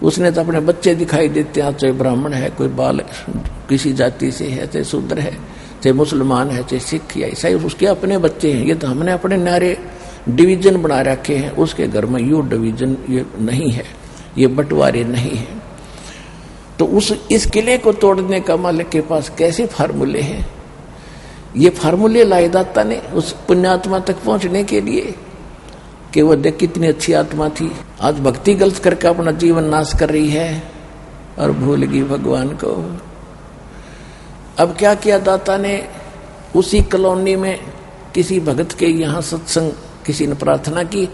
उसने तो अपने बच्चे दिखाई देते हैं, चाहे ब्राह्मण है, कोई बाल किसी जाति से है, चाहे शूद्र है, चाहे मुसलमान है, चाहे सिख या ईसाई, उसके अपने बच्चे हैं। ये तो हमने अपने नारे डिवीजन बना रखे हैं, उसके घर में यू डिवीजन ये नहीं है, ये बंटवारे नहीं है। तो इस किले को तोड़ने का मालिक के पास कैसे फार्मूले हैं? ये फार्मूले लाए दाता ने उस पुण्यात्मा तक पहुंचने के लिए कि वो देख कितनी अच्छी आत्मा थी, आज भक्ति गलत करके अपना जीवन नाश कर रही है और भूल गई भगवान को। अब क्या किया दाता ने, उसी कॉलोनी में किसी भगत के यहाँ सत्संग किसी ने प्रार्थना की,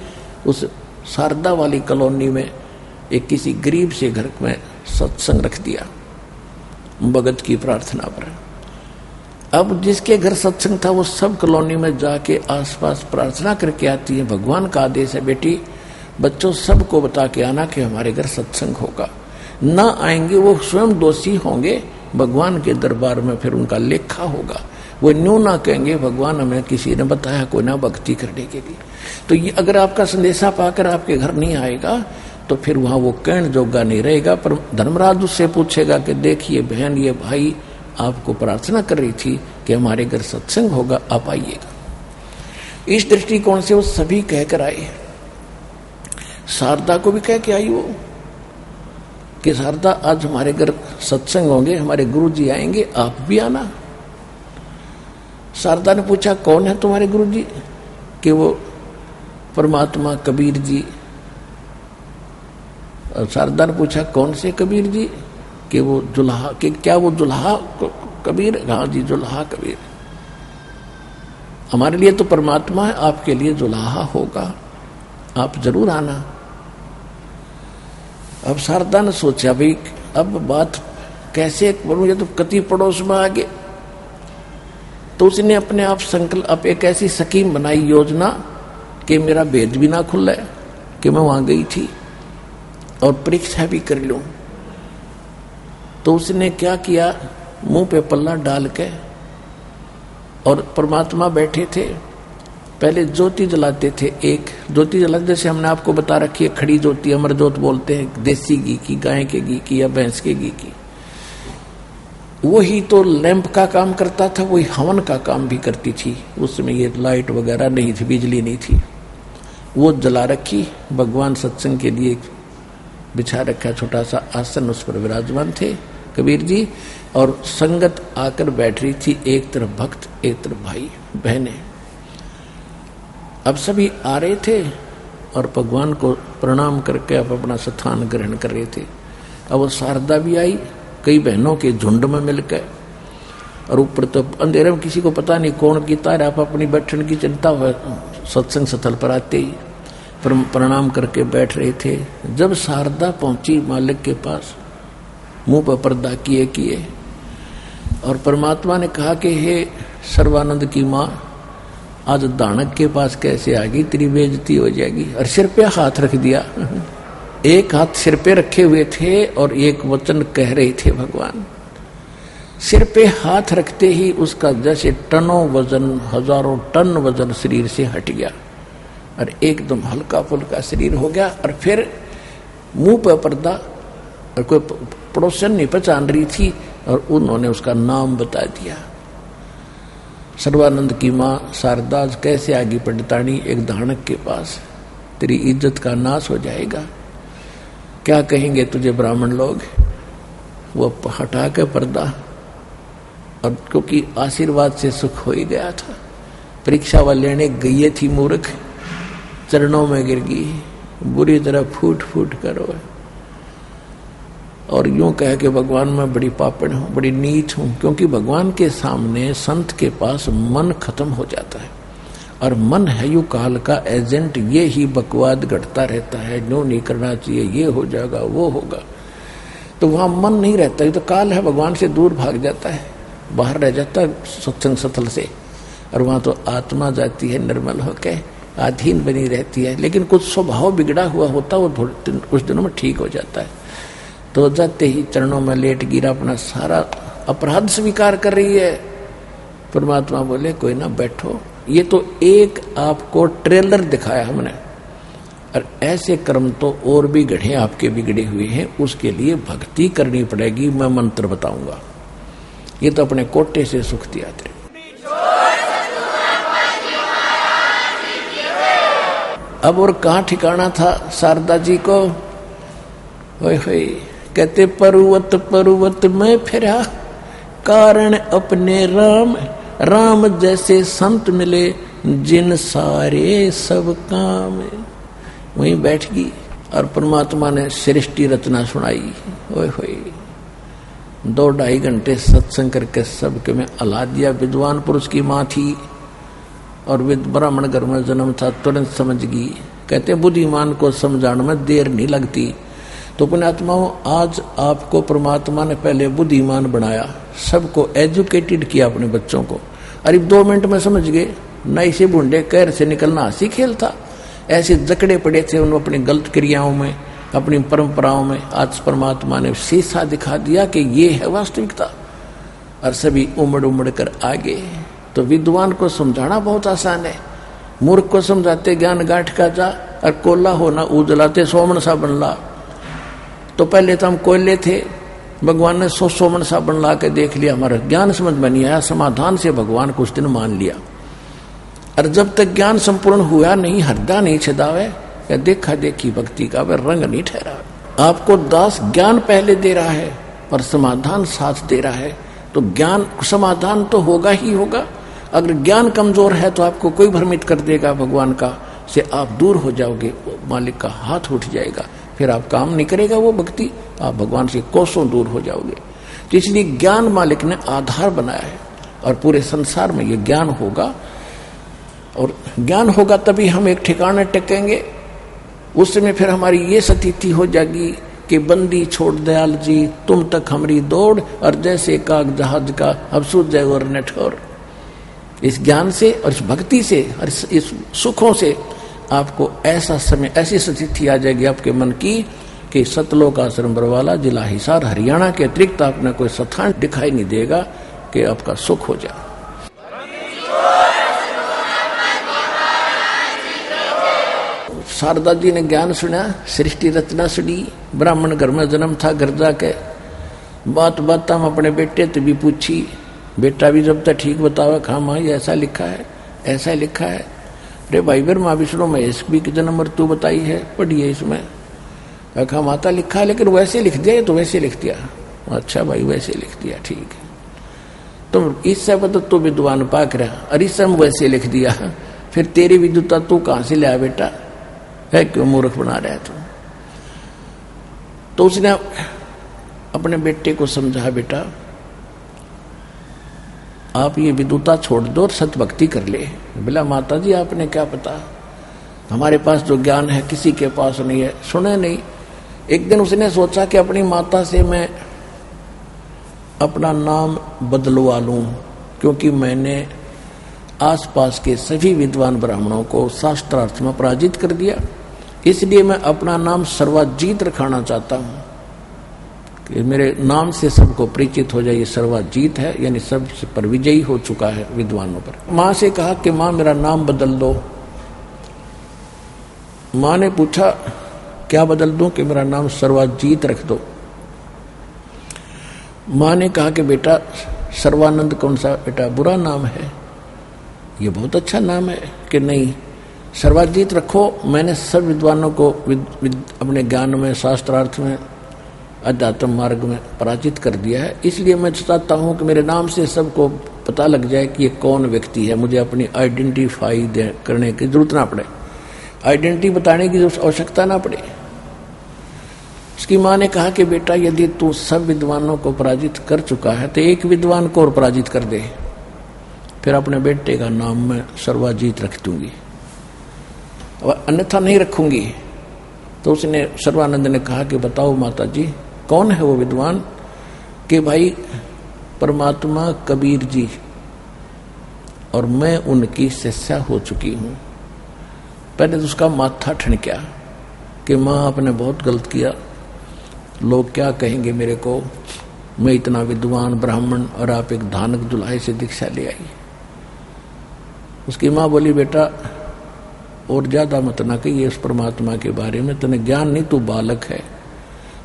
उस शारदा वाली कॉलोनी में एक किसी गरीब से घर में सत्संग रख दिया भगत की प्रार्थना पर। अब जिसके घर सत्संग था वो सब कॉलोनी में जाके आसपास प्रार्थना करके आती है, भगवान का आदेश है बेटी बच्चों सबको बता के आना कि हमारे घर सत्संग होगा। ना आएंगे वो स्वयं दोषी होंगे भगवान के दरबार में, फिर उनका लेखा होगा। वो न्यू ना कहेंगे भगवान हमें किसी ने बताया कोई ना भक्ति करने के लिए। तो ये अगर आपका संदेशा पाकर आपके घर नहीं आएगा तो फिर वहां वो कहने जोगा नहीं रहेगा। पर धर्मराज उससे पूछेगा कि देखिए बहन ये भाई आपको प्रार्थना कर रही थी कि हमारे घर सत्संग होगा, आप आइएगा। इस दृष्टिकोण से वो सभी कहकर आए। शारदा को भी कह के आई वो कि शारदा आज हमारे घर सत्संग होंगे, हमारे गुरु जी आएंगे, आप भी आना। शारदा ने पूछा कौन है तुम्हारे गुरु जी? कि वो परमात्मा कबीर जी। और शारदा ने पूछा कौन से कबीर जी? कि वो जुल्हा, कि क्या वो जुल्हा कबीर? हाँ जी जुल्हा कबीर। हमारे लिए तो परमात्मा है, आपके लिए जुल्हा होगा, आप जरूर आना। अब शारदा ने सोचा भाई अब बात कैसे करूं, ये तो कति पड़ोस में आ गए। तो उसने अपने आप संकल्प एक ऐसी स्कीम बनाई, योजना कि मेरा भेद भी ना खुला है कि मैं वहां गई थी और परीक्षा भी कर लूं। तो उसने क्या किया, मुंह पे पल्ला डाल के और परमात्मा बैठे थे, पहले ज्योति जलाते थे। एक ज्योति जलाते जैसे हमने आपको बता रखी है, खड़ी ज्योति अमर ज्योत बोलते हैं, देसी घी की, गाय के घी की या भैंस के घी की। वही तो लैंप का काम करता था, वही हवन का काम भी करती थी। उसमें ये लाइट वगैरह नहीं थी, बिजली नहीं थी। वो जला रखी, भगवान सत्संग के लिए बिछा रखा छोटा सा आसन, उस पर विराजमान थे कबीर जी। और संगत आकर बैठ रही थी, एक तरफ भक्त एक तरफ भाई बहनें। अब सभी आ रहे थे और भगवान को प्रणाम करके अब अपना स्थान ग्रहण कर रहे थे। अब वो शारदा भी आई कई बहनों के झुंड में मिलकर, और ऊपर तो अंधेरे में किसी को पता नहीं कौन गीता है, आप अपनी बैठन की चिंता हो, सत्संग स्थल पर आते ही प्रणाम करके बैठ रहे थे। जब शारदा पहुंची मालिक के पास, मुंह पर पर्दा किए किए, और परमात्मा ने कहा कि हे सर्वानंद की माँ, आज दानक के पास कैसे आ गई, तेरी बेइज्जती हो जाएगी। और सिर पे हाथ रख दिया, एक हाथ सिर पे रखे हुए थे और एक वचन कह रहे थे भगवान। सिर पे हाथ रखते ही उसका जैसे टनों वजन, हजारों टन वजन शरीर से हट गया और एकदम हल्का फुल्का शरीर हो गया। और फिर मुंह पर पर्दा, और कोई पड़ोसन नहीं पहचान रही थी, और उन्होंने उसका नाम बता दिया। सर्वानंद की माँ शारदा कैसे आगे पंडितानी एक दानक के पास, तेरी इज्जत का नाश हो जाएगा, क्या कहेंगे तुझे ब्राह्मण लोग। वो हटा के पर्दा, और क्योंकि आशीर्वाद से सुख हो ही गया था, परीक्षा वाले ने गई थी मूर्ख, चरणों में गिर गई, बुरी तरह फूट फूट कर रोए और यूं कह के भगवान मैं बड़ी पापड़ हूं, बड़ी नीच हूं। क्योंकि भगवान के सामने संत के पास मन खत्म हो जाता है, और मन है यू काल का एजेंट, ये ही बकवाद घटता रहता है, नो नहीं करना चाहिए, ये हो जाएगा वो होगा। तो वहां मन नहीं रहता, ये तो काल है, भगवान से दूर भाग जाता है, बाहर रह जाता है सत्संग स्थल से, और वहां तो आत्मा जाती है निर्मल होकर, अधीन बनी रहती है। लेकिन कुछ स्वभाव बिगड़ा हुआ होता, वो कुछ दिनों में ठीक हो जाता है। तो जाते ही चरणों में लेट गिरा, अपना सारा अपराध स्वीकार कर रही है। परमात्मा बोले कोई ना बैठो, ये तो एक आपको ट्रेलर दिखाया हमने, और ऐसे कर्म तो और भी गढ़े आपके बिगड़े हुए हैं, उसके लिए भक्ति करनी पड़ेगी। मैं मंत्र बताऊंगा, ये तो अपने कोटे से सुख दिया थे। अब और कहाँ ठिकाना था शारदा जी को? होय होय, कहते पर्वत पर्वत में फिरा, कारण अपने राम, राम जैसे संत मिले, जिन सारे सब काम। वहीं बैठ गई और परमात्मा ने सृष्टि रचना सुनाई। ओए होए, 2-2.5 घंटे सत्संग करके सबके में अला दिया। विद्वान पुरुष की माँ थी और ब्राह्मण घर में जन्म था, तुरंत समझ गई। कहते बुद्धिमान को समझाने में देर नहीं लगती। तो पुण्यात्माओं, आज आपको परमात्मा ने पहले बुद्धिमान बनाया, सबको एजुकेटेड किया अपने बच्चों को। अरे 2 मिनट में समझ गए। नई से बूढ़े कैर से निकलना हंसी खेल था। ऐसे जकड़े पड़े थे उन अपनी गलत क्रियाओं में, अपनी परंपराओं में। आज परमात्मा ने शीशा दिखा दिया कि ये है वास्तविकता, और सभी उमड़ उमड़ कर आगे। तो विद्वान को समझाना बहुत आसान है। मूर्ख को समझाते ज्ञान गांठ का जा, और कोला होना उजलाते सोमन सा बनला। तो पहले तो हम कोयले थे, भगवान ने सोमन सा बन ला के देख लिया, हमारा ज्ञान समझ में नहीं आया, समाधान से भगवान को उस दिन मान लिया। और जब तक ज्ञान संपूर्ण हुआ नहीं, हृदय नहीं छदावे, या देखा देखी भक्ति का वह रंग नहीं ठहरा। आपको दास ज्ञान पहले दे रहा है और समाधान साथ दे रहा है, तो ज्ञान समाधान तो होगा ही होगा। अगर ज्ञान कमजोर है तो आपको कोई भ्रमित कर देगा भगवान का, से आप दूर हो जाओगे, मालिक का हाथ उठ जाएगा, फिर आप काम नहीं करेगा वो भक्ति, आप भगवान से कोसों दूर हो जाओगे। तो इसलिए ज्ञान मालिक ने आधार बनाया है, और पूरे संसार में ये ज्ञान होगा। और ज्ञान होगा तभी हम एक ठिकाने टेकेंगे। उस समय फिर हमारी ये स्थिति हो जाएगी कि बंदी छोड़ दयाल जी, तुम तक हमारी दौड़, और जैसे काग जहाज का अब सूझ जाए और न ठोर। इस ज्ञान से और इस भक्ति से और इस सुखों से आपको ऐसा समय, ऐसी स्थिति आ जाएगी आपके मन की कि सतलोक आश्रम बरवाला, जिला हिसार, हरियाणा के अतिरिक्त आपने कोई स्थान दिखाई नहीं देगा कि आपका सुख हो जाए। शारदा जी ने ज्ञान सुना, सृष्टि रचना सुनी, ब्राह्मण घर में जन्म था। घर जाके बात बात हम अपने बेटे तो भी पूछी, बेटा भी जब तक ठीक बतावा, खा माँ ये ऐसा लिखा है, ऐसा लिखा है। अरे भाई ब्रह्मा विष्णु महेश भी की जन्म मृत्यु बताई है, पढ़िए इसमें। कहा माता लिखा है, लेकिन वैसे लिख दिया, तो वैसे लिख दिया। अच्छा भाई वैसे लिख दिया, ठीक है। तुम इससे बता तो विद्वान पाक रहा, और इससे हम वैसे लिख दिया, फिर तेरी विद्वता तू कहां से लाया बेटा, है क्यों मूर्ख बना रहा है तू? तो उसने अपने बेटे को समझा, बेटा आप ये विद्वता छोड़ दो और सतभक्ति कर ले। बोला माता जी आपने क्या पता, हमारे पास जो ज्ञान है किसी के पास नहीं है। सुने नहीं। एक दिन उसने सोचा कि अपनी माता से मैं अपना नाम बदलवा लूं, क्योंकि मैंने आसपास के सभी विद्वान ब्राह्मणों को शास्त्रार्थ में पराजित कर दिया, इसलिए मैं अपना नाम सर्वाजीत रखाना चाहता हूं कि मेरे नाम से सबको परिचित हो जाए। ये सर्वाजीत है, यानी सब पर विजयी हो चुका है विद्वानों पर। माँ से कहा कि माँ मेरा नाम बदल दो। माँ ने पूछा क्या बदल दूं? कि मेरा नाम सर्वाजीत रख दो। माँ ने कहा कि बेटा सर्वानंद कौन सा बेटा बुरा नाम है, ये बहुत अच्छा नाम है। कि नहीं सर्वाजीत रखो, मैंने सब विद्वानों को अपने ज्ञान में, शास्त्रार्थ में, अध्यात्म मार्ग में पराजित कर दिया है, इसलिए मैं चाहता हूं कि मेरे नाम से सबको पता लग जाए कि ये कौन व्यक्ति है, मुझे अपनी आइडेंटिफाई करने की जरूरत ना पड़े, आइडेंटिटी बताने की आवश्यकता ना पड़े। उसकी माँ ने कहा कि बेटा यदि तू सब विद्वानों को पराजित कर चुका है तो एक विद्वान को और पराजित कर दे, फिर अपने बेटे का नाम मैं सर्वाजीत रख दूंगी, और अन्यथा नहीं रखूंगी। तो उसने सर्वानंद ने कहा कि बताओ माता जी कौन है वो विद्वान? कि भाई परमात्मा कबीर जी, और मैं उनकी शिष्या हो चुकी हूं। पहले तो उसका माथा ठनका कि माँ आपने बहुत गलत किया, लोग क्या कहेंगे मेरे को, मैं इतना विद्वान ब्राह्मण और आप एक धानक दुल्हाई से दीक्षा ले आई। उसकी माँ बोली बेटा और ज्यादा मत ना कहिए उस परमात्मा के बारे में, तने ज्ञान नहीं, तू बालक है।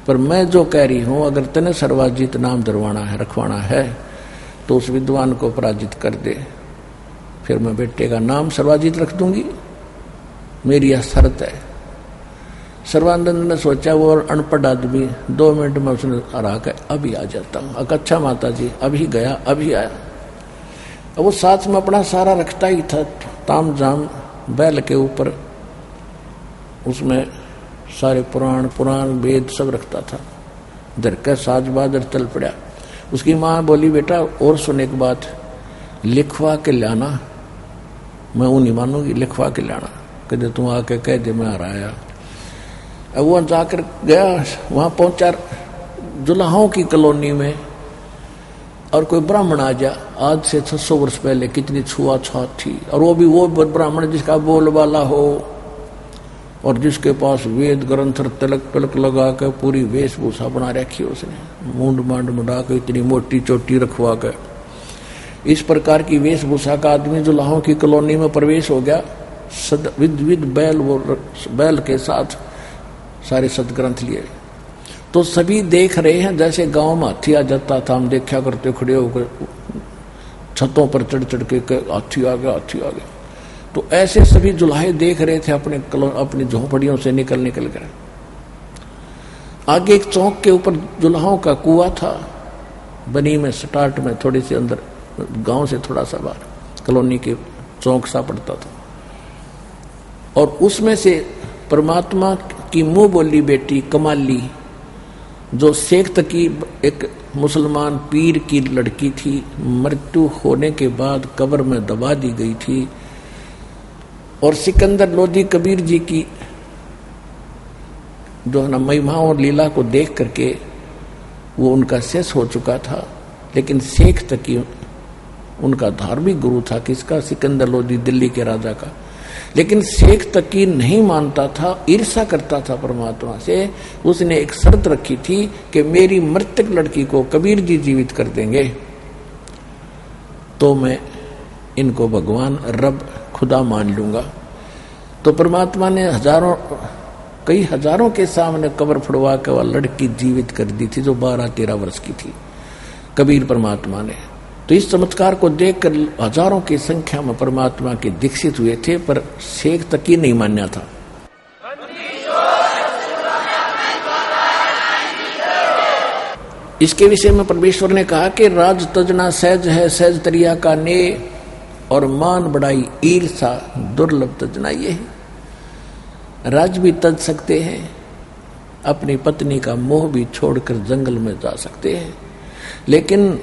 पर मैं जो कह रही हूं, अगर तने सर्वाजीत नाम दरवाना है, रखवाना है, तो उस विद्वान को पराजित कर दे, फिर मैं बेटे का नाम सर्वाजीत रख दूंगी, मेरी यह शर्त है। सर्वानंद ने सोचा, वो अनपढ़ आदमी, 2 मिनट में उसने हरा कर अभी आ जाता हूं। अच्छा माता जी, अभी गया अभी आया। अब वो साथ में अपना सारा रखता ही था, ताम झाम बैल के ऊपर, उसमें सारे पुराण वेद सब रखता था। धर का साज बादर चल पड़ा। उसकी माँ बोली, बेटा और सुने की बात, लिखवा के लाना। मैं वो नहीं मानूंगी, लिखवा के लाना। कहते तू आके कह दे मैं हराया। अब वो जाकर गया, वहां पहुंचा जुलाहों की कॉलोनी में, और कोई ब्राह्मण आ जा। आज से 600 वर्ष पहले कितनी छुआछूत थी, और वो भी वो ब्राह्मण जिसका बोल वाला हो और जिसके पास वेद ग्रंथ तिलक तिलक लगा के पूरी वेशभूषा बना रखी, उसने मूंड मांड मुड़ा के इतनी मोटी चोटी रखवा के इस प्रकार की वेशभूषा का आदमी जुलाहों की कॉलोनी में प्रवेश हो गया। विद बैल के साथ सारे सदग्रंथ लिए। तो सभी देख रहे हैं, जैसे गांव में हाथी आ जाता था, हम देखा करते खड़े होकर छतों पर चढ़ चढ़ के हाथी आ गया, हाथी आ गया। तो ऐसे सभी जुलाहे देख रहे थे अपनी झोंपड़ियों से निकल कर। आगे एक चौक के ऊपर जुलाहों का कुआं था, बनी में स्टार्ट में थोड़ी सी अंदर, गांव से थोड़ा सा बाहर कॉलोनी के चौक सा पड़ता था। और उसमें से परमात्मा की मुंह बोली बेटी कमाली, जो शेख की एक मुसलमान पीर की लड़की थी, मृत्यु होने के बाद कब्र में दबा दी गई थी। और सिकंदर लोधी कबीर जी की जो है ना महिमा और लीला को देख करके वो उनका शेष हो चुका था। लेकिन शेख तकी उनका धार्मिक गुरु था, किसका? सिकंदर लोधी, दिल्ली के राजा का। लेकिन शेख तकी नहीं मानता था, ईर्ष्या करता था परमात्मा से। उसने एक शर्त रखी थी कि मेरी मृतक लड़की को कबीर जी जीवित कर देंगे तो मैं इनको भगवान रब खुदा मान लूंगा। तो परमात्मा ने कई हजारों के सामने कब्र फुड़वा के वह लड़की जीवित कर दी थी, जो 12-13 वर्ष की थी, कबीर परमात्मा ने। तो इस चमत्कार को देखकर हजारों की संख्या में परमात्मा के दीक्षित हुए थे, पर शेख तक ही नहीं मान्या था। इसके विषय में परमेश्वर ने कहा कि राज तजना सहज है, सहज तरिया का ने, और मान बढ़ाई ईर्षा दुर्लभ तजना ये है। राज भी तज सकते हैं, अपनी पत्नी का मोह भी छोड़कर जंगल में जा सकते हैं, लेकिन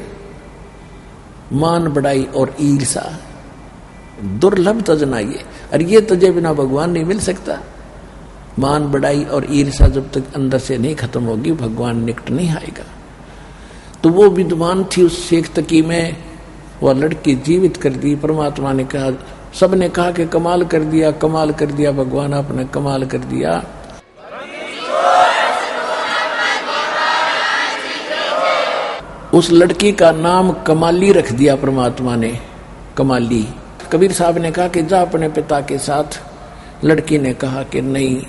मान बढ़ाई और ईर्षा दुर्लभ तजना ये, और ये तजे बिना भगवान नहीं मिल सकता। मान बढ़ाई और ईर्षा जब तक अंदर से नहीं खत्म होगी, भगवान निकट नहीं आएगा। तो वो विद्वान थी, उस शेख तकी में वह लड़की जीवित कर दी। परमात्मा ने कहा, सबने कहा कि कमाल कर दिया, कमाल कर दिया, भगवान आपने कमाल कर दिया। उस लड़की का नाम कमाली रख दिया परमात्मा ने, कमाली। कबीर साहब ने कहा कि जा अपने पिता के साथ। लड़की ने कहा कि नहीं,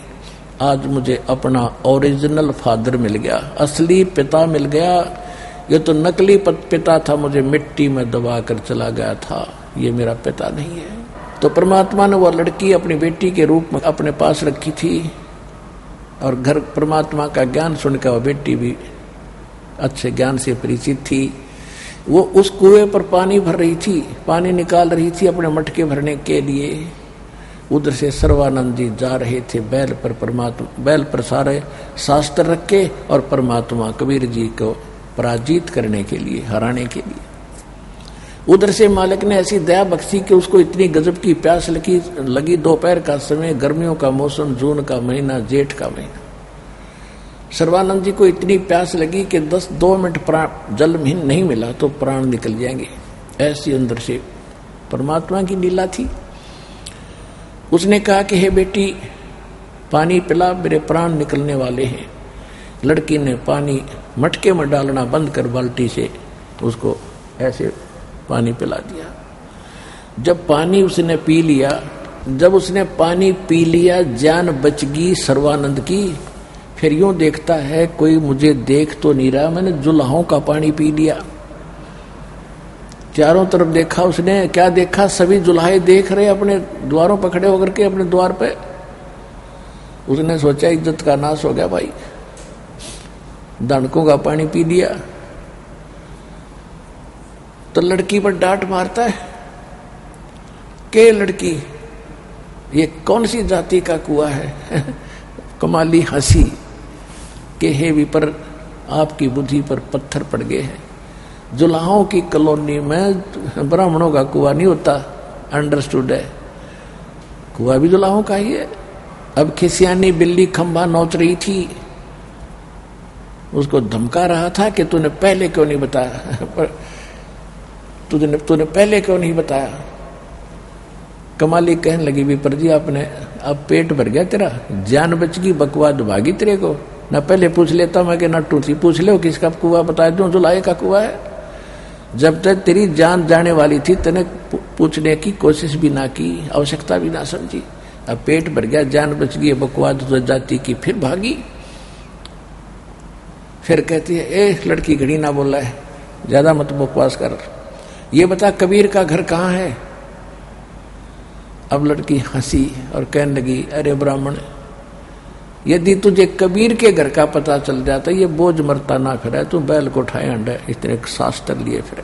आज मुझे अपना ओरिजिनल फादर मिल गया, असली पिता मिल गया। ये तो नकली पिता था, मुझे मिट्टी में दबा कर चला गया था, ये मेरा पिता नहीं है। तो परमात्मा ने वह लड़की अपनी बेटी के रूप में अपने पास रखी थी, और घर परमात्मा का ज्ञान सुनकर वह बेटी भी अच्छे ज्ञान से परिचित थी। वो उस कुएं पर पानी भर रही थी, पानी निकाल रही थी अपने मटके भरने के लिए। उधर से सर्वानंद जी जा रहे थे बैल पर, परमात्मा बैल पर सारे शास्त्र रख के, और परमात्मा कबीर जी को पराजित करने के लिए, हराने के लिए। उधर से मालिक ने ऐसी दया बख्शी कि उसको इतनी गजब की प्यास लगी दोपहर का समय, गर्मियों का मौसम, जून का महीना, जेठ का महीना। सर्वानंद जी को इतनी प्यास लगी कि 2 मिनट जल नहीं मिला तो प्राण निकल जाएंगे, ऐसी अंदर से परमात्मा की लीला थी। उसने कहा कि हे बेटी, पानी पिला, मेरे प्राण निकलने वाले हैं। लड़की ने पानी मटके में डालना बंद कर बाल्टी से उसको ऐसे पानी पिला दिया। जब पानी उसने पी लिया, जब उसने पानी पी लिया जान बच गई सर्वानंद की। फिर यूं देखता है कोई मुझे देख तो नहीं रहा, मैंने जुलाहों का पानी पी लिया। चारों तरफ देखा उसने, क्या देखा, सभी जुलाहे देख रहे अपने द्वारों पर खड़े होकर के अपने द्वार पे। उसने सोचा इज्जत का नाश हो गया भाई, दानकों का पानी पी लिया। तो लड़की पर डांट मारता है, के लड़की ये कौन सी जाति का कुआं है। कमाली हंसी के हे विपर आपकी बुद्धि पर पत्थर पड़ गए हैं। जुलाहों की कॉलोनी में ब्राह्मणों का कुआं नहीं होता, अंडरस्टूड है, कुआं भी जुलाहों का ही है। अब खिसियानी बिल्ली खंभा नोच रही थी, उसको धमका रहा था कि तूने पहले क्यों नहीं बताया, तूने पहले क्यों नहीं बताया। कमाली कहने लगी विपर जी आपने, अब पेट भर गया तेरा, जान बच गई, बकवाद भागी तेरे को, ना पहले पूछ लेता मैं कि ना टूटी पूछ ले किसका कुआं बता दूं, जुलाहे का कुआं है। जब तक तेरी जान जाने वाली थी तने पूछने की कोशिश भी ना की, आवश्यकता भी ना समझी। अब पेट भर गया, जान बच गई, बकवाद तो जाती की, फिर भागी। फिर कहती है ए लड़की घड़ी ना बोल रहा है, ज्यादा मत बकवास कर, ये बता कबीर का घर कहाँ है। अब लड़की हंसी और कहने लगी अरे ब्राह्मण, यदि तुझे कबीर के घर का पता चल जाता ये बोझ मरता ना फिरे, तू बैल को उठाए अंडा इतने शास्त्र लिए फिरे।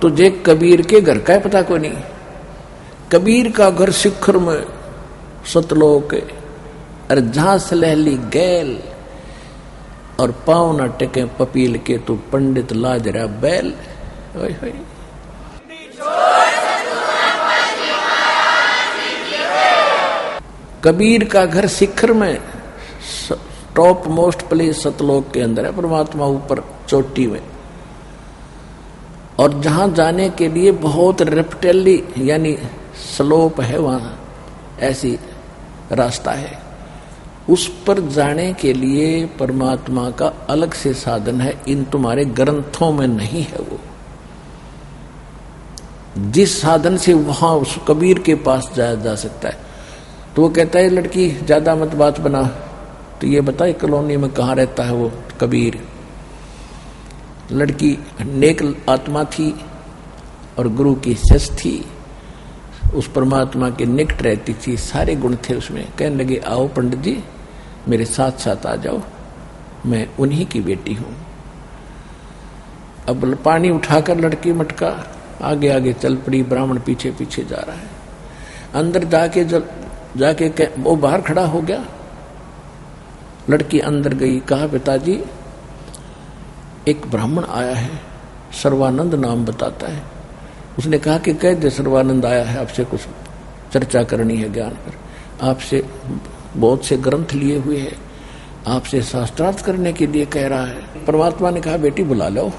तुझे कबीर के घर का पता को नहीं, कबीर का घर शिखर में सतलोक है, अरे जहां सलहली गैल और पाँव न टेके पपील के, तू पंडित लाज रहा बैल। ओए होए। कबीर का घर शिखर में, टॉप मोस्ट प्लेस सतलोक के अंदर है, परमात्मा ऊपर चोटी में। और जहां जाने के लिए बहुत रेप्टेली यानी स्लोप है, वहां ऐसी रास्ता है, उस पर जाने के लिए परमात्मा का अलग से साधन है, इन तुम्हारे ग्रंथों में नहीं है। वो जिस साधन से वहां उस कबीर के पास जाया जा सकता है। तो वो कहता है लड़की ज्यादा मत बात बना, तो ये बताए कॉलोनी में कहाँ रहता है वो कबीर। लड़की नेक आत्मा थी और गुरु की सस थी, उस परमात्मा के निकट रहती थी, सारे गुण थे उसमें। कहने लगे आओ पंडित जी मेरे साथ साथ आ जाओ, मैं उन्हीं की बेटी हूं। अब पानी उठाकर लड़की मटका आगे आगे चल पड़ी, ब्राह्मण पीछे पीछे जा रहा है। अंदर जाके वो बाहर खड़ा हो गया, लड़की अंदर गई, कहा पिताजी एक ब्राह्मण आया है, सर्वानंद नाम बताता है। उसने कहा कि कह दे सर्वानंद आया है, आपसे कुछ चर्चा करनी है ज्ञान पर, आपसे बहुत से ग्रंथ लिए हुए हैं, आपसे शास्त्रार्थ करने के लिए कह रहा है। परमात्मा ने कहा बेटी बुला लो,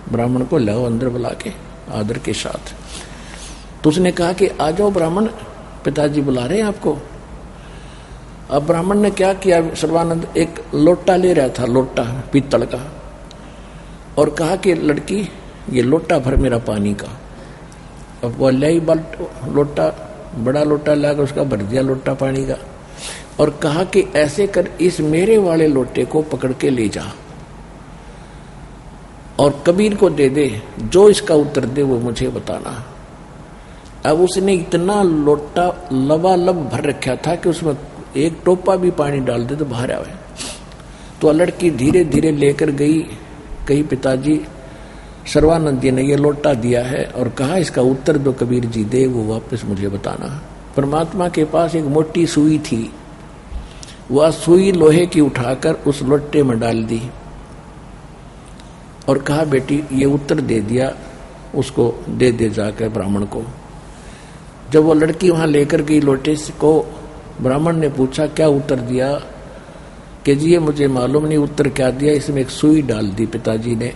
ब्राह्मण को लाओ अंदर बुला के आदर के साथ। तो उसने कहा कि आ जाओ ब्राह्मण, पिताजी बुला रहे हैं आपको। अब ब्राह्मण ने क्या किया, सर्वानंद एक लोटा ले रहा था, लोटा पीतल का, और कहा कि लड़की ये लोटा भर मेरा पानी का। अब वो ले लोटा, बड़ा लोटा लाकर उसका भर दिया लोटा पानी का, और कहा कि ऐसे कर इस मेरे वाले लोटे को पकड़ के ले जा और कबीर को दे दे, जो इसका उत्तर दे वो मुझे बताना। अब उसने इतना लोटा लबालब भर रखा था कि उसमें एक टोपा भी पानी डाल दे तो बाहर आवे। तो लड़की धीरे धीरे लेकर गई, कही पिताजी सर्वानंद जी ने ये लोटा दिया है और कहा इसका उत्तर जो कबीर जी दे वो वापस मुझे बताना। परमात्मा के पास एक मोटी सुई थी, वह सुई लोहे की उठाकर उस लोटे में डाल दी और कहा बेटी ये उत्तर दे दिया, उसको दे दे जाकर ब्राह्मण को। जब वो लड़की वहां लेकर गई लोटे को, ब्राह्मण ने पूछा क्या उत्तर दिया, कि जी ये मुझे मालूम नहीं उत्तर क्या दिया, इसमें एक सुई डाल दी पिताजी ने,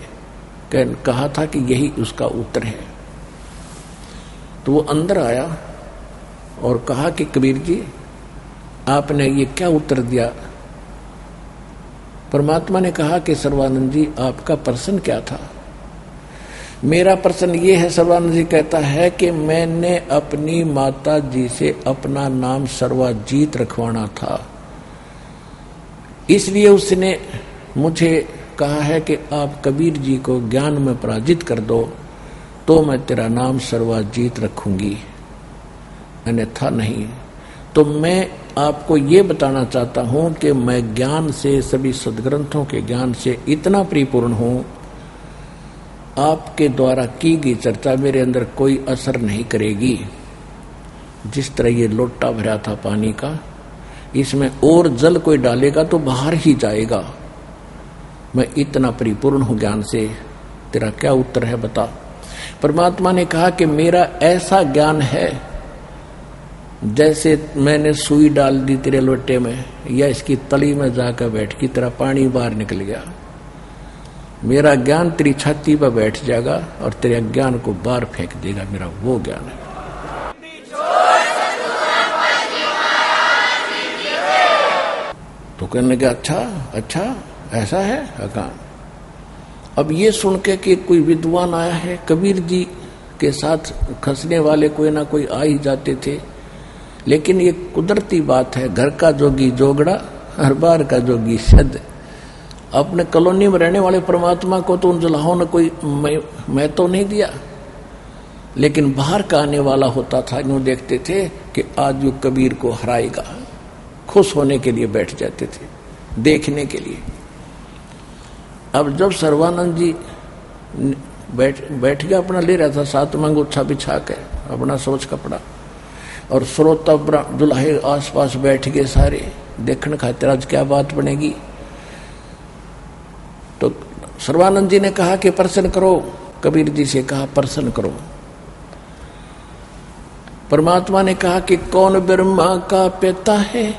कहा था कि यही उसका उत्तर है। तो वो अंदर आया और कहा कि कबीर जी आपने ये क्या उत्तर दिया। परमात्मा ने कहा कि सर्वानंद जी आपका प्रश्न क्या था। मेरा प्रश्न ये है, सर्वानंद जी कहता है कि मैंने अपनी माता जी से अपना नाम सर्वाजीत रखवाना था, इसलिए उसने मुझे कहा है कि आप कबीर जी को ज्ञान में पराजित कर दो तो मैं तेरा नाम सर्वाजीत रखूंगी, अन्यथा नहीं। तो मैं आपको ये बताना चाहता हूं कि मैं ज्ञान से, सभी सदग्रंथों के ज्ञान से इतना परिपूर्ण हूं, आपके द्वारा की गई चर्चा मेरे अंदर कोई असर नहीं करेगी। जिस तरह ये लोटा भरा था पानी का, इसमें और जल कोई डालेगा तो बाहर ही जाएगा। मैं इतना परिपूर्ण हूं ज्ञान से, तेरा क्या उत्तर है बता। परमात्मा ने कहा कि मेरा ऐसा ज्ञान है जैसे मैंने सुई डाल दी तेरे लोटे में या इसकी तली में जाकर बैठ की तरह पानी बाहर निकल गया। मेरा ज्ञान तेरी छाती पर बैठ जाएगा और तेरे अज्ञान को बाहर फेंक देगा, मेरा वो ज्ञान है। तो कहने लगा अच्छा ऐसा है अका। अब ये सुन के कि कोई विद्वान आया है, कबीर जी के साथ खसने वाले कोई ना कोई आ ही जाते थे, लेकिन ये कुदरती बात है, घर का जोगी जोगड़ा हर बार का जोगी सद। अपने कॉलोनी में रहने वाले परमात्मा को तो उन जुलाहों ने कोई मैं तो नहीं दिया, लेकिन बाहर का आने वाला होता था, यूं देखते थे कि आज यो कबीर को हराएगा, खुश होने के लिए बैठ जाते थे, देखने के लिए। अब जब सर्वानंद जी बैठ गया, अपना ले रहा था सात में अंगूठा बिछा के अपना सोच कपड़ा, और श्रोता दुल्हे आसपास बैठ गए सारे देखने खातिर आज क्या बात बनेगी। तो सर्वानंद जी ने कहा कि प्रश्न करो, कबीर जी से कहा प्रश्न करो। परमात्मा ने कहा कि कौन ब्रह्मा का पिता है,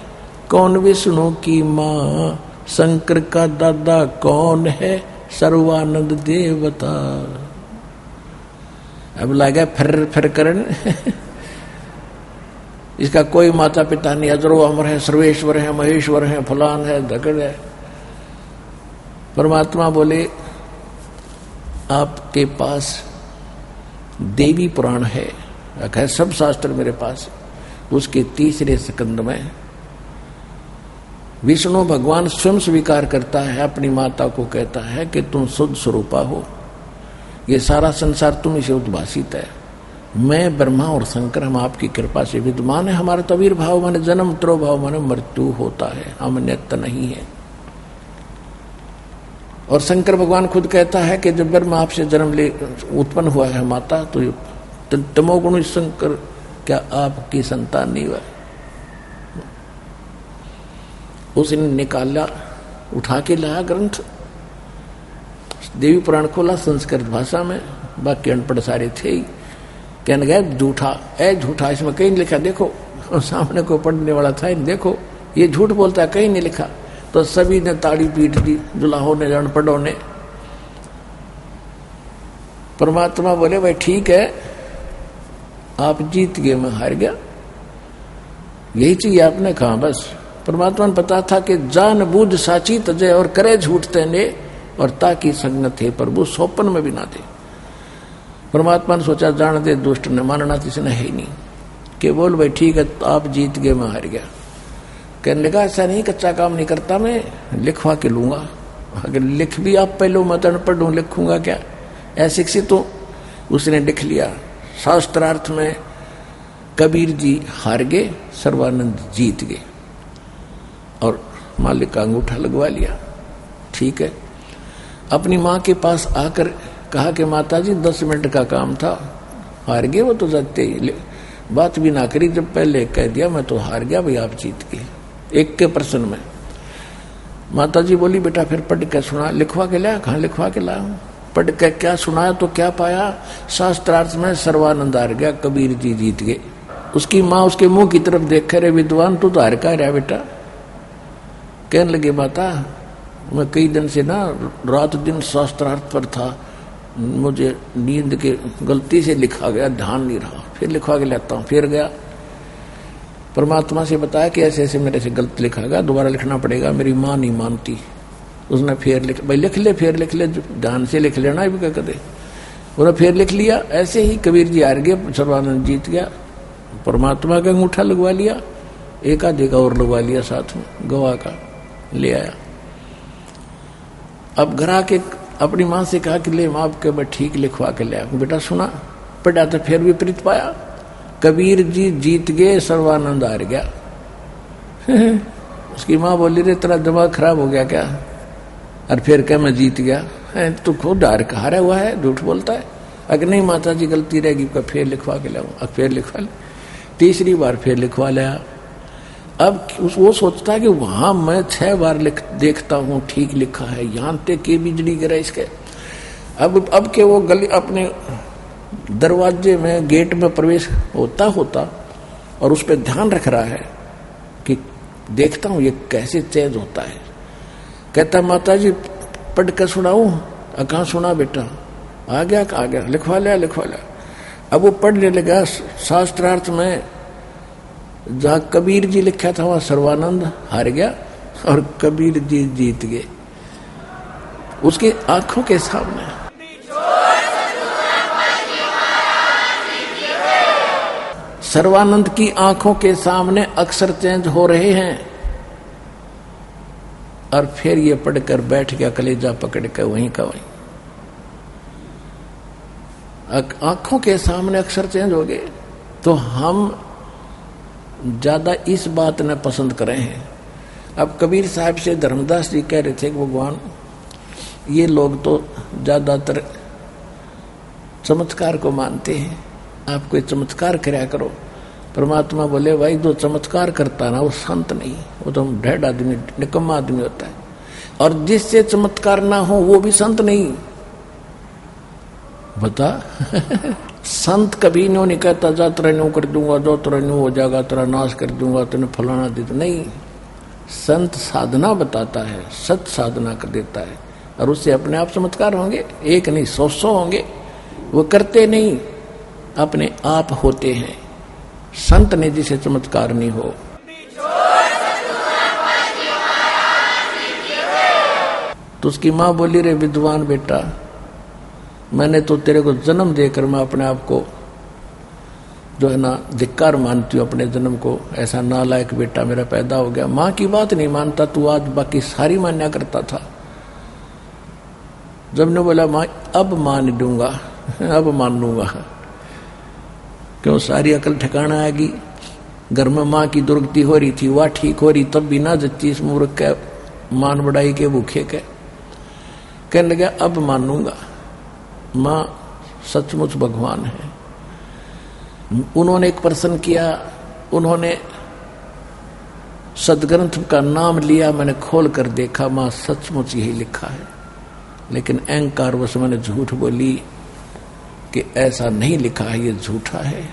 कौन विष्णु की माँ, शंकर का दादा कौन है, सर्वानंद देवता। अब लगा फिर करने इसका कोई माता पिता नहीं, अजरो अमर है, सर्वेश्वर है, महेश्वर है, फलान है, धकड़ है। परमात्मा बोले आपके पास देवी पुराण है, सब शास्त्र मेरे पास। उसके तीसरे स्कंद में विष्णु भगवान स्वयं स्वीकार करता है, अपनी माता को कहता है कि तुम शुद्ध स्वरूपा हो, ये सारा संसार तुम से उद्भासित है, मैं ब्रह्मा और शंकर हम आपकी कृपा से विद्यमान है। हमारा तो आविर्भाव माने जन्म, त्रोभाव माने मृत्यु होता है, हम नित्य नहीं है। और शंकर भगवान खुद कहता है कि जब ब्रह्मा आपसे जन्म ले उत्पन्न हुआ है माता, तो तमोगुण शंकर क्या आपकी संतान नहीं हुआ। उसने निकाला, उठा के लाया ग्रंथ, देवी पुराण खोला संस्कृत भाषा में, बाकी अनपढ़ सारे थे ही। कहने गए झूठा इसमें कहीं नहीं लिखा, देखो। और सामने को पढ़ने वाला था, देखो ये झूठ बोलता है, कहीं नहीं लिखा। तो सभी ने ताड़ी पीट दी, जुलाहों ने, अनपढ़ों ने। परमात्मा बोले भाई ठीक है, आप जीत गए, मैं हार गया, यही चाहिए आपने कहा। बस परमात्मा ने पता था कि जान बूझ साची तजय और करे झूठ तेने, और ताकि संगत है प्रभु सोपन में भी ना दे। परमात्मा ने सोचा जान दे, दुष्ट ने मानना तो इसने है ही नहीं, कि बोल भाई ठीक है तो आप जीत गए, मैं हार गया। कहने लगा ऐसा नहीं, कच्चा काम नहीं करता मैं, लिखवा के लूंगा। अगर लिख भी आप पहले मैं अनपढ़ हूं, लिखूंगा क्या, अशिक्षित हूं। उसने लिख लिया। शास्त्रार्थ में कबीर जी हार गए, सर्वानंद जीत गए, और मालिक का अंगूठा लगवा लिया। ठीक है, अपनी माँ के पास आकर कहा कि माता जी 10 मिनट का काम था, हार गए। वो तो जाते ही बात भी ना करी, जब पहले कह दिया मैं तो हार गया भाई, आप जीत गए एक के प्रश्न में। माता जी बोली बेटा फिर पढ़ के सुना। लिखवा के लाया, कहाँ लिखवा के लाया, पढ़ के क्या सुनाया तो क्या पाया, शास्त्रार्थ में सर्वानंद हार गया, कबीर जी जीत गए। उसकी माँ उसके मुंह की तरफ देख कर, विद्वान तू तो हार का रहा बेटा। कहने लगे माता मैं कई दिन से ना रात दिन शास्त्रार्थ पर था, मुझे नींद के गलती से लिखा गया, ध्यान नहीं रहा, फिर लिखवा के लाता हूँ। फिर गया परमात्मा से बताया कि ऐसे ऐसे मेरे से गलत लिखा गया, दोबारा लिखना पड़ेगा। मेरी माँ नहीं मानती, उसने फिर लिख, भाई लिख ले, फिर लिख ले, ध्यान से लिख लेना भी क्या कदे। उन्होंने फिर लिख लिया। ऐसे ही कबीर जी हार गए, सर्वानंद जीत गया। परमात्मा का अंगूठा लगवा लिया, एक आधे का और लगवा लिया साथ में, गवाह का ले आया। अब घर आके अपनी माँ से कहा कि ले माँ के मैं ठीक लिखवा के ले आया। बेटा सुना, पढ़ा तो फिर विपरीत पाया। कबीर जी जीत गए, सर्वानंद हार गया। उसकी माँ बोली रे तेरा दिमाग खराब हो गया क्या? और फिर क्या मैं जीत गया? तू खुद हारा हुआ है, झूठ बोलता है। अगर नहीं माता जी गलती रहेगी, फिर लिखवा के लाऊं। अब फिर लिखवा ले, तीसरी बार फिर लिखवा लिया। अब वो सोचता है कि वहां मैं 6 बार देखता हूं ठीक लिखा है, यहां तक के बिजली गिरा इसके। अब के वो गली अपने दरवाजे में गेट में प्रवेश होता और उस पर ध्यान रख रहा है कि देखता हूं ये कैसे चेंज होता है। कहता माता जी पढ़ कर सुनाऊं? कहाँ सुना बेटा? आ गया, लिखवा लिया। अब वो पढ़ने लगा। शास्त्रार्थ में जहाँ कबीर जी लिखा था वहां सर्वानंद हार गया और कबीर जी जीत गए उसकी आंखों के सामने। सर्वानंद की आंखों के सामने अक्षर चेंज हो रहे हैं। और फिर ये पढ़कर बैठ गया, कलेजा पकड़ कर वहीं का वहीं। आंखों के सामने अक्षर चेंज हो गए। तो हम ज्यादा इस बात ने पसंद करें हैं। अब कबीर साहब से धर्मदास जी कह रहे थे कि भगवान ये लोग तो ज्यादातर चमत्कार को मानते हैं, आप कोई चमत्कार कराया करो। परमात्मा बोले भाई जो चमत्कार करता ना वो संत नहीं, वो तो ढेड आदमी, निकम्मा आदमी होता है। और जिससे चमत्कार ना हो वो भी संत नहीं। बता संत कभी नहीं कहता जा तेरा न्यू कर दूंगा, जो तेरा न्यू हो जाएगा, तेरा नाश कर दूंगा, तेने फलाना दे दूंगा। नहीं, संत साधना बताता है, सत साधना कर देता है और उससे अपने आप चमत्कार होंगे। एक नहीं 100 होंगे। वो करते नहीं, अपने आप होते हैं। संत ने जिसे चमत्कार नहीं हो। तो उसकी माँ बोली रे विद्वान बेटा, मैंने तो तेरे को जन्म देकर मैं अपने आप को जो है ना धिक्कार मानती हूँ अपने जन्म को। ऐसा नालायक बेटा मेरा पैदा हो गया। माँ की बात नहीं मानता तू, आज बाकी सारी मान्या करता था। जब ने बोला माँ अब मान दूंगा, अब मान लूंगा, क्यों सारी अकल ठिकाना आएगी। घर में माँ की दुर्गति हो रही थी, वह ठीक हो रही, तब भी ना जच्ची इस मूर्ख के मान बढ़ाई के भूखे के। कहने लगा अब मानूंगा, माँ सचमुच भगवान है। उन्होंने एक प्रश्न किया, उन्होंने सदग्रंथ का नाम लिया, मैंने खोल कर देखा माँ सचमुच यही लिखा है। लेकिन अहंकार वश मैंने झूठ बोली कि ऐसा नहीं लिखा है, ये झूठा है।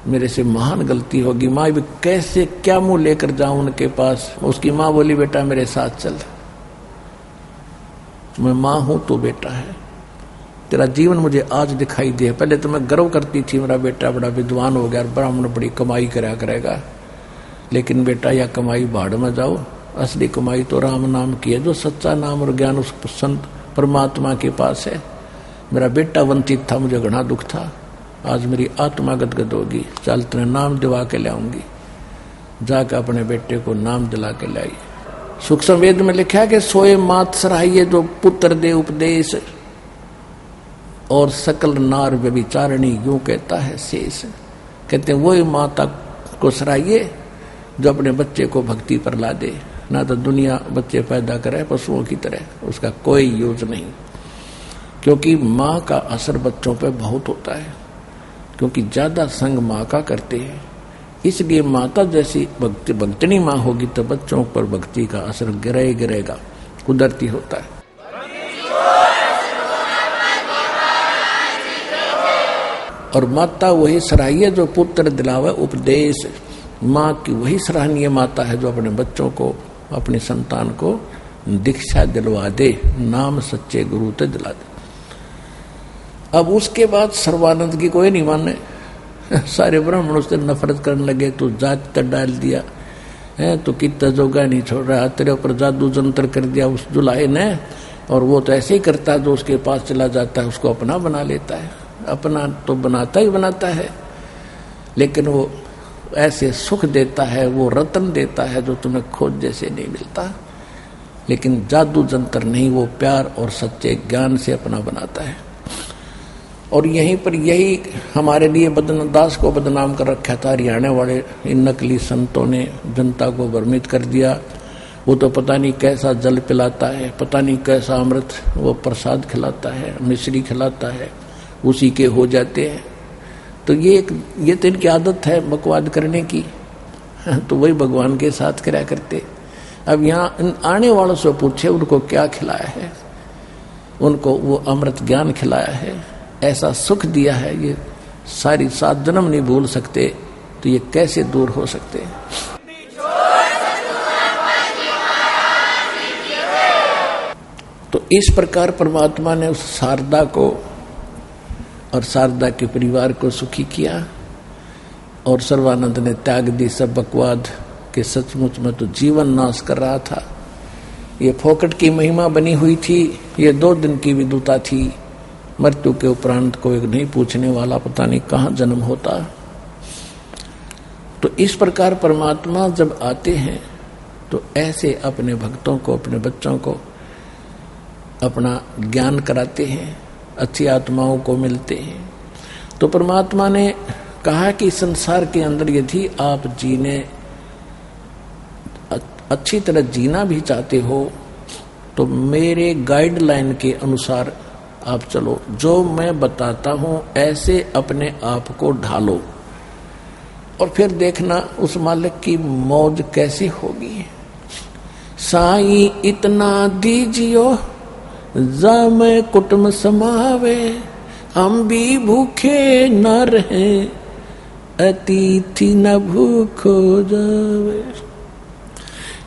मेरे से महान गलती होगी। माँ भी कैसे क्या मुंह लेकर जाऊं उनके पास। उसकी माँ बोली बेटा मेरे साथ चल, मैं माँ हूं तो बेटा है। तेरा जीवन मुझे आज दिखाई दे। पहले तो मैं गर्व करती थी मेरा बेटा बड़ा विद्वान हो गया, ब्राह्मण बड़ी कमाई करा करेगा। लेकिन बेटा यह कमाई भाड़ में जाओ, असली कमाई तो राम नाम की है, जो सच्चा नाम और ज्ञान उस संत परमात्मा के पास है। मेरा बेटा वंचित था, मुझे घना दुख था। आज मेरी आत्मा गदगद होगी। चल तेरे नाम दिवा के लाऊंगी। जाकर अपने बेटे को नाम दिला के लाई। सूक्ष्म वेद में लिखा है कि सोए मात सराहिए जो पुत्र दे उपदेश, और सकल नार व्यभिचारिणी यूं कहता है शेष। कहते हैं वही माता को सराहिए जो अपने बच्चे को भक्ति पर ला दे। ना तो दुनिया बच्चे पैदा करे पशुओं की तरह, उसका कोई यूज नहीं। क्योंकि माँ का असर बच्चों पे बहुत होता है, क्योंकि ज्यादा संग माँ का करते हैं। इसलिए माता जैसी भक्तनी माँ होगी तो बच्चों पर भक्ति का असर गिरेगा, कुदरती होता है। और माता वही सराहिए जो पुत्र दिलावे उपदेश। माँ की वही सराहनीय माता है जो अपने बच्चों को, अपनी संतान को दीक्षा दिलवा दे, नाम सच्चे गुरु ते दिला दे। अब उसके बाद सर्वानंद की कोई नहीं माने। सारे ब्राह्मण उससे नफरत करने लगे। तू जात तक डाल दिया है, तो कितना जोगा नहीं छोड़ रहा, तेरे ऊपर जादू जंतर कर दिया उस जुलाहे ने, और वो तो ऐसे ही करता है, जो उसके पास चला जाता है उसको अपना बना लेता है। अपना तो बनाता ही बनाता है, लेकिन वो ऐसे सुख देता है, वो रत्न देता है जो तुम्हें खोज जैसे नहीं मिलता। लेकिन जादू जंतर नहीं, वो प्यार और सच्चे ज्ञान से अपना बनाता है। और यहीं पर यही हमारे लिए दास को बदनाम कर रखा था हरियाणा वाले इन नकली संतों ने, जनता को भ्रमित कर दिया। वो तो पता नहीं कैसा जल पिलाता है, पता नहीं कैसा अमृत वो प्रसाद खिलाता है, मिश्री खिलाता है, उसी के हो जाते हैं। तो ये तो इनकी आदत है बकवाद करने की। तो वही भगवान के साथ करा करते। अब यहाँ आने वालों से पूछे उनको क्या खिलाया है, उनको वो अमृत ज्ञान खिलाया है, ऐसा सुख दिया है, ये सारी 7 जन्म नहीं भूल सकते, तो ये कैसे दूर हो सकते हैं। तो इस प्रकार परमात्मा ने उस शारदा को और शारदा के परिवार को सुखी किया। और सर्वानंद ने त्याग दी सब बकवाद के, सचमुच में तो जीवन नाश कर रहा था। ये फोकट की महिमा बनी हुई थी, ये 2 दिन की विदुता थी। मृत्यु के उपरांत को एक नहीं पूछने वाला, पता नहीं कहाँ जन्म होता। तो इस प्रकार परमात्मा जब आते हैं तो ऐसे अपने भक्तों को, अपने बच्चों को अपना ज्ञान कराते हैं, अच्छी आत्माओं को मिलते हैं। तो परमात्मा ने कहा कि संसार के अंदर यदि आप जीने अच्छी तरह जीना भी चाहते हो तो मेरे गाइडलाइन के अनुसार आप चलो, जो मैं बताता हूं ऐसे अपने आप को ढालो, और फिर देखना उस मालिक की मौज कैसी होगी। साई इतना दीजियो जा मैं कुटुंब समावे, हम भी भूखे न रहे अतिथि न भूखो जावे।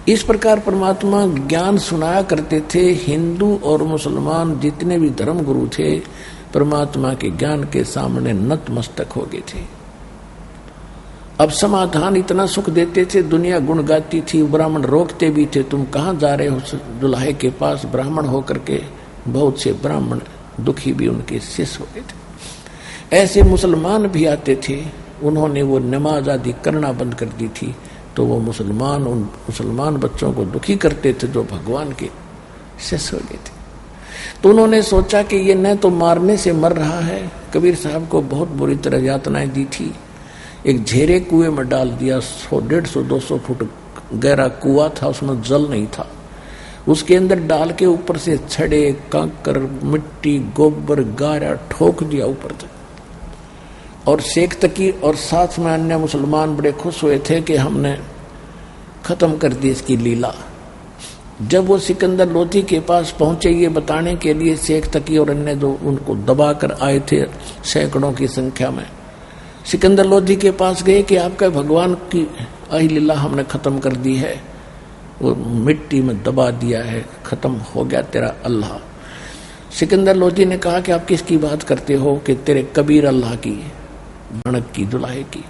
इस प्रकार परमात्मा ज्ञान सुनाया करते थे। हिंदू और मुसलमान जितने भी धर्म गुरु थे परमात्मा के ज्ञान के सामने नतमस्तक हो गए थे। अब समाधान इतना सुख देते थे, दुनिया गुण गाती थी, ब्राह्मण रोकते भी थे, तुम कहाँ जा रहे हो दुल्हे के पास ब्राह्मण होकर के। बहुत से ब्राह्मण दुखी भी उनके शिष्य हो गए थे। ऐसे मुसलमान भी आते थे, उन्होंने वो नमाज आदि करना बंद कर दी थी, तो वो मुसलमान उन मुसलमान बच्चों को दुखी करते थे जो भगवान के शिष्य हो गए थे। तो उन्होंने सोचा कि ये न तो मारने से मर रहा है, कबीर साहब को बहुत बुरी तरह यातनाएं दी थी। एक झेरे कुएं में डाल दिया, 150-200 फुट गहरा कुआं था, उसमें जल नहीं था। उसके अंदर डाल के ऊपर से छड़े, कंकर, मिट्टी, गोबर, गारा ठोक दिया ऊपर तक, और शेख तकी और साथ में अन्य मुसलमान बड़े खुश हुए थे कि हमने खत्म कर दी इसकी लीला। जब वो सिकंदर लोधी के पास पहुंचे ये बताने के लिए, शेख तकी और अन्य जो उनको दबा कर आए थे सैकड़ों की संख्या में, सिकंदर लोधी के पास गए कि आपका भगवान की अहिलीला हमने खत्म कर दी है, वो मिट्टी में दबा दिया है, खत्म हो गया तेरा अल्लाह। सिकंदर लोधी ने कहा कि आप किसकी बात करते हो? कि तेरे कबीर अल्लाह की, भणक की, दुल्हे की,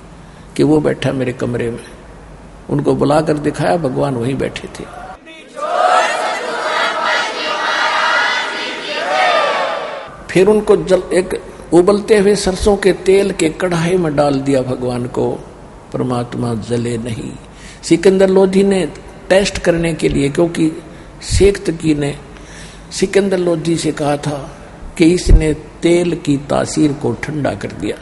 कि वो बैठा मेरे कमरे में। उनको बुलाकर दिखाया, भगवान वहीं बैठे थे। फिर उनको एक उबलते हुए सरसों के तेल के कढ़ाई में डाल दिया भगवान को, परमात्मा जले नहीं। सिकंदर लोधी ने टेस्ट करने के लिए, क्योंकि शेख तकी ने सिकंदर लोधी से कहा था कि इसने तेल की तासीर को ठंडा कर दिया,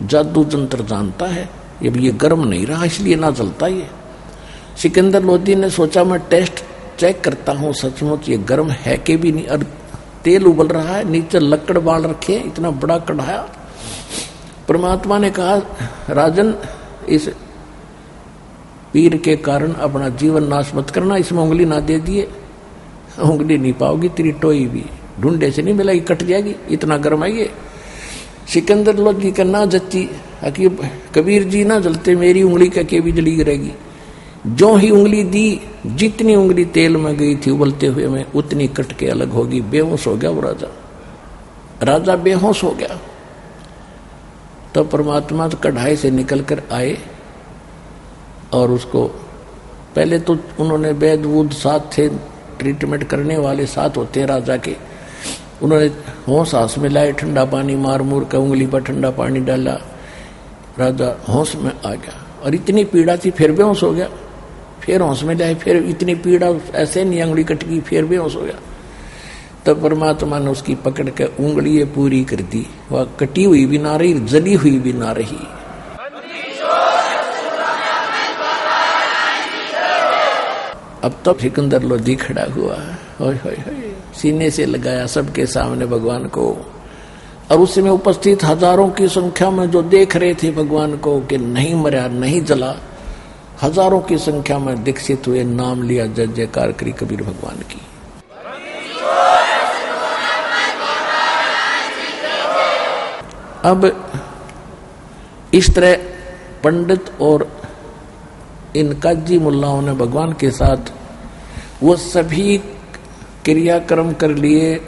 जादू जंत्र जानता है, ये गर्म नहीं रहा इसलिए ना जलता। ये सिकंदर लोधी ने सोचा मैं टेस्ट चेक करता हूँ सचमुच ये गर्म है कि भी नहीं, और तेल उबल रहा है, नीचे लकड़ बाल रखे, इतना बड़ा कढ़ाया। परमात्मा ने कहा राजन, इस पीर के कारण अपना जीवन नाश मत करना, इसमें उंगली ना दे दिए, उंगली नहीं पाओगी, तेरी टोई भी ढूंढे से नहीं मिलेगी, कट जाएगी, इतना गर्म है ये। सिकंदर लोधी का ना जच्ची, कबीर जी ना जलते, मेरी उंगली का के भी जली रहेगी। जो ही उंगली दी, जितनी उंगली तेल में गई थी उबलते हुए में, उतनी कट के अलग होगी। बेहोश हो गया वो राजा बेहोश हो गया। तो परमात्मा तो कढ़ाई से निकल कर आए और उसको पहले तो उन्होंने वैद वूद साथ थे, ट्रीटमेंट करने वाले साथ होते हैं राजा के, उन्होंने होश हाथ में लाए, ठंडा पानी मार मूर कर उंगली पर ठंडा पानी डाला, राजा होश में आ गया। और इतनी पीड़ा थी, फिर बेहोश हो गया। फिर होश में लाए, फिर इतनी पीड़ा, ऐसे नहीं उंगली कट गई, फिर बेहोश हो गया। तब परमात्मा ने उसकी पकड़ के उंगली पूरी कर दी, वह कटी हुई भी ना रही, जली हुई भी ना रही। अब तब सिकंदर लोधी खड़ा हुआ, सीने से लगाया सबके सामने भगवान को, और उसमें उपस्थित हजारों की संख्या में जो देख रहे थे भगवान को कि नहीं मरा नहीं जला, हजारों की संख्या में दीक्षित हुए, नाम लिया, जय जयकार करी कबीर भगवान की। अब इस तरह पंडित और इन काजी मुल्लाओं ने भगवान के साथ वो सभी क्रियाक्रम कर लिए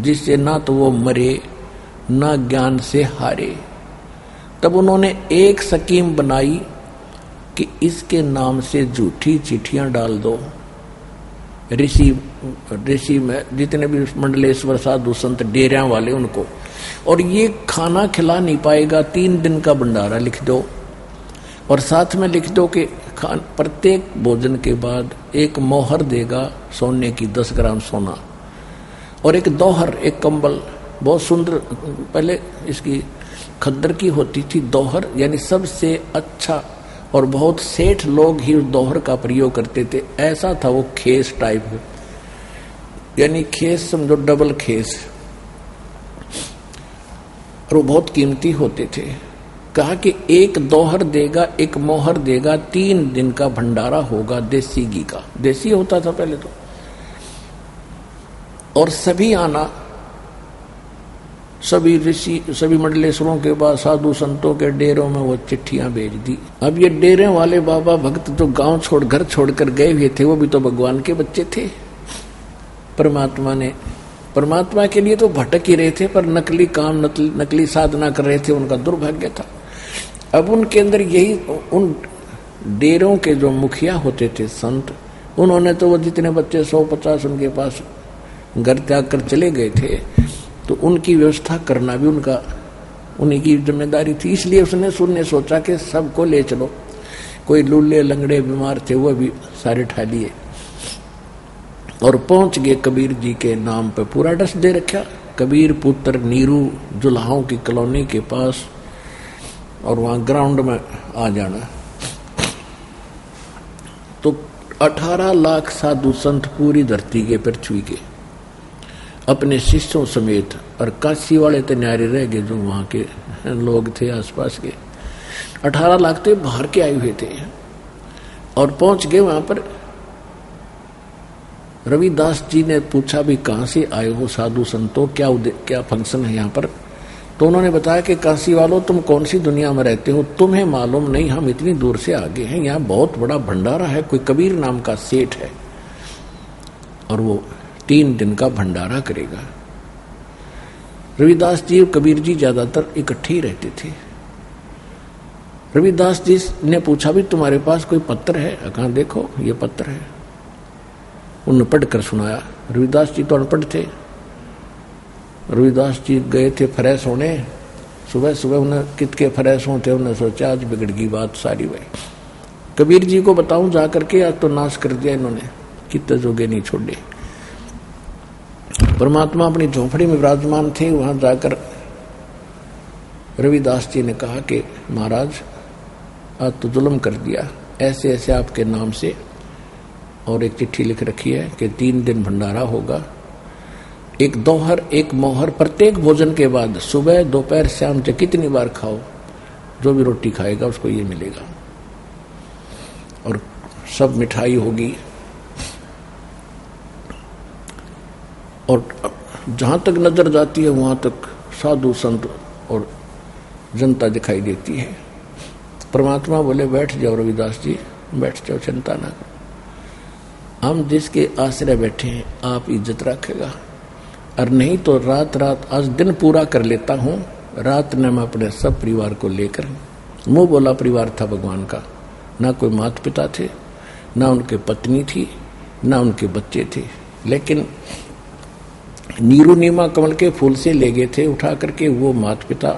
जिससे ना तो वो मरे ना ज्ञान से हारे। तब उन्होंने एक स्कीम बनाई कि इसके नाम से झूठी चिट्ठियां डाल दो ऋषि में जितने भी मंडलेश्वर साधु संत डेरियां वाले उनको, और ये खाना खिला नहीं पाएगा, 3 दिन का भंडारा लिख दो, और साथ में लिख दो कि प्रत्येक भोजन के बाद एक मोहर देगा सोने की, 10 ग्राम सोना, और एक दोहर, एक कंबल बहुत सुंदर, पहले इसकी खद्दर की होती थी दोहर, यानी सबसे अच्छा, और बहुत सेठ लोग ही उस दोहर का प्रयोग करते थे। ऐसा था वो खेस टाइप, यानी खेस समझो डबल खेस, और वो बहुत कीमती होते थे। कहा कि एक दोहर देगा, एक मोहर देगा, 3 दिन का भंडारा होगा देसी घी का, देसी होता था पहले तो, और सभी आना, सभी ऋषि सभी मंडलेश्वरों के बाद साधु संतों के डेरों में वो चिट्ठियां भेज दी। अब ये डेरे वाले बाबा भक्त तो गांव छोड़ घर छोड़कर गए हुए थे, वो भी तो भगवान के बच्चे थे। परमात्मा के लिए तो भटक ही रहे थे, पर नकली काम नकली साधना कर रहे थे, उनका दुर्भाग्य था। अब उनके अंदर यही, उन डेरों के जो मुखिया होते थे संत, उन्होंने तो वो जितने बच्चे 150 उनके पास घर त्याग कर चले गए थे, तो उनकी व्यवस्था करना भी उन्हीं की जिम्मेदारी थी। इसलिए उसने सोचा कि सबको ले चलो, कोई लूले लंगड़े बीमार थे वो भी सारे ठा लिए, और पहुंच गए कबीर जी के नाम पे, पूरा एड्रेस दे रखा, कबीर पुत्र नीरू जुल्हाओं की कॉलोनी के पास, और वहां ग्राउंड में आ जाना। तो 18 लाख साधु संत पूरी धरती के पृथ्वी के अपने शिष्यों समेत, और काशी वाले तो न्यारे रह गए जो वहां के लोग थे आसपास के, 18 लाख तो बाहर के आए हुए थे, और पहुंच गए वहां पर। रविदास जी ने पूछा भी कहां से आए हो साधु संतों, क्या फंक्शन है यहाँ पर? तो उन्होंने बताया कि काशी वालों तुम कौन सी दुनिया में रहते हो, तुम्हें मालूम नहीं, हम इतनी दूर से आगे हैं, यहाँ बहुत बड़ा भंडारा है, कोई कबीर नाम का सेठ है, और वो 3 दिन का भंडारा करेगा। रविदास जी और कबीर जी ज्यादातर इकट्ठे ही रहते थे। रविदास जी ने पूछा भी तुम्हारे पास कोई पत्र है? कहा देखो ये पत्र है। उन्होंने पढ़कर सुनाया। रविदास जी तो अनपढ़ थे। रविदास जी गए थे फ्रेश होने, सुबह सुबह उन्हें कितके फ्रेश होते, उन्होंने सोचा आज बिगड़ गई बात सारी। भाई कबीर जी को बताऊं जा करके, आज तो नाश कर दिया इन्होंने, कितने जोगे नहीं छोड़े। परमात्मा अपनी झोपड़ी में विराजमान थे, वहां जाकर रविदास जी ने कहा कि महाराज आज तो जुल्म कर दिया, ऐसे ऐसे आपके नाम से, और एक चिट्ठी लिख रखी है कि 3 दिन भंडारा होगा, एक दोहर एक मोहर प्रत्येक भोजन के बाद, सुबह दोपहर शाम से कितनी बार खाओ, जो भी रोटी खाएगा उसको ये मिलेगा, और सब मिठाई होगी, और जहां तक नजर जाती है वहां तक साधु संत और जनता दिखाई देती है। परमात्मा बोले बैठ जाओ रविदास जी, बैठ जाओ, चिंता ना करो, हम जिसके आश्रय बैठे हैं आप इज्जत रखेगा, और नहीं तो रात रात आज दिन पूरा कर लेता हूं, रात में मैं अपने सब परिवार को लेकर, मुंह बोला परिवार था भगवान का, ना कोई माता पिता थे, ना उनके पत्नी थी, ना उनके बच्चे थे। लेकिन नीरू नीमा कमल के फूल से ले गए थे उठा करके, वो माता पिता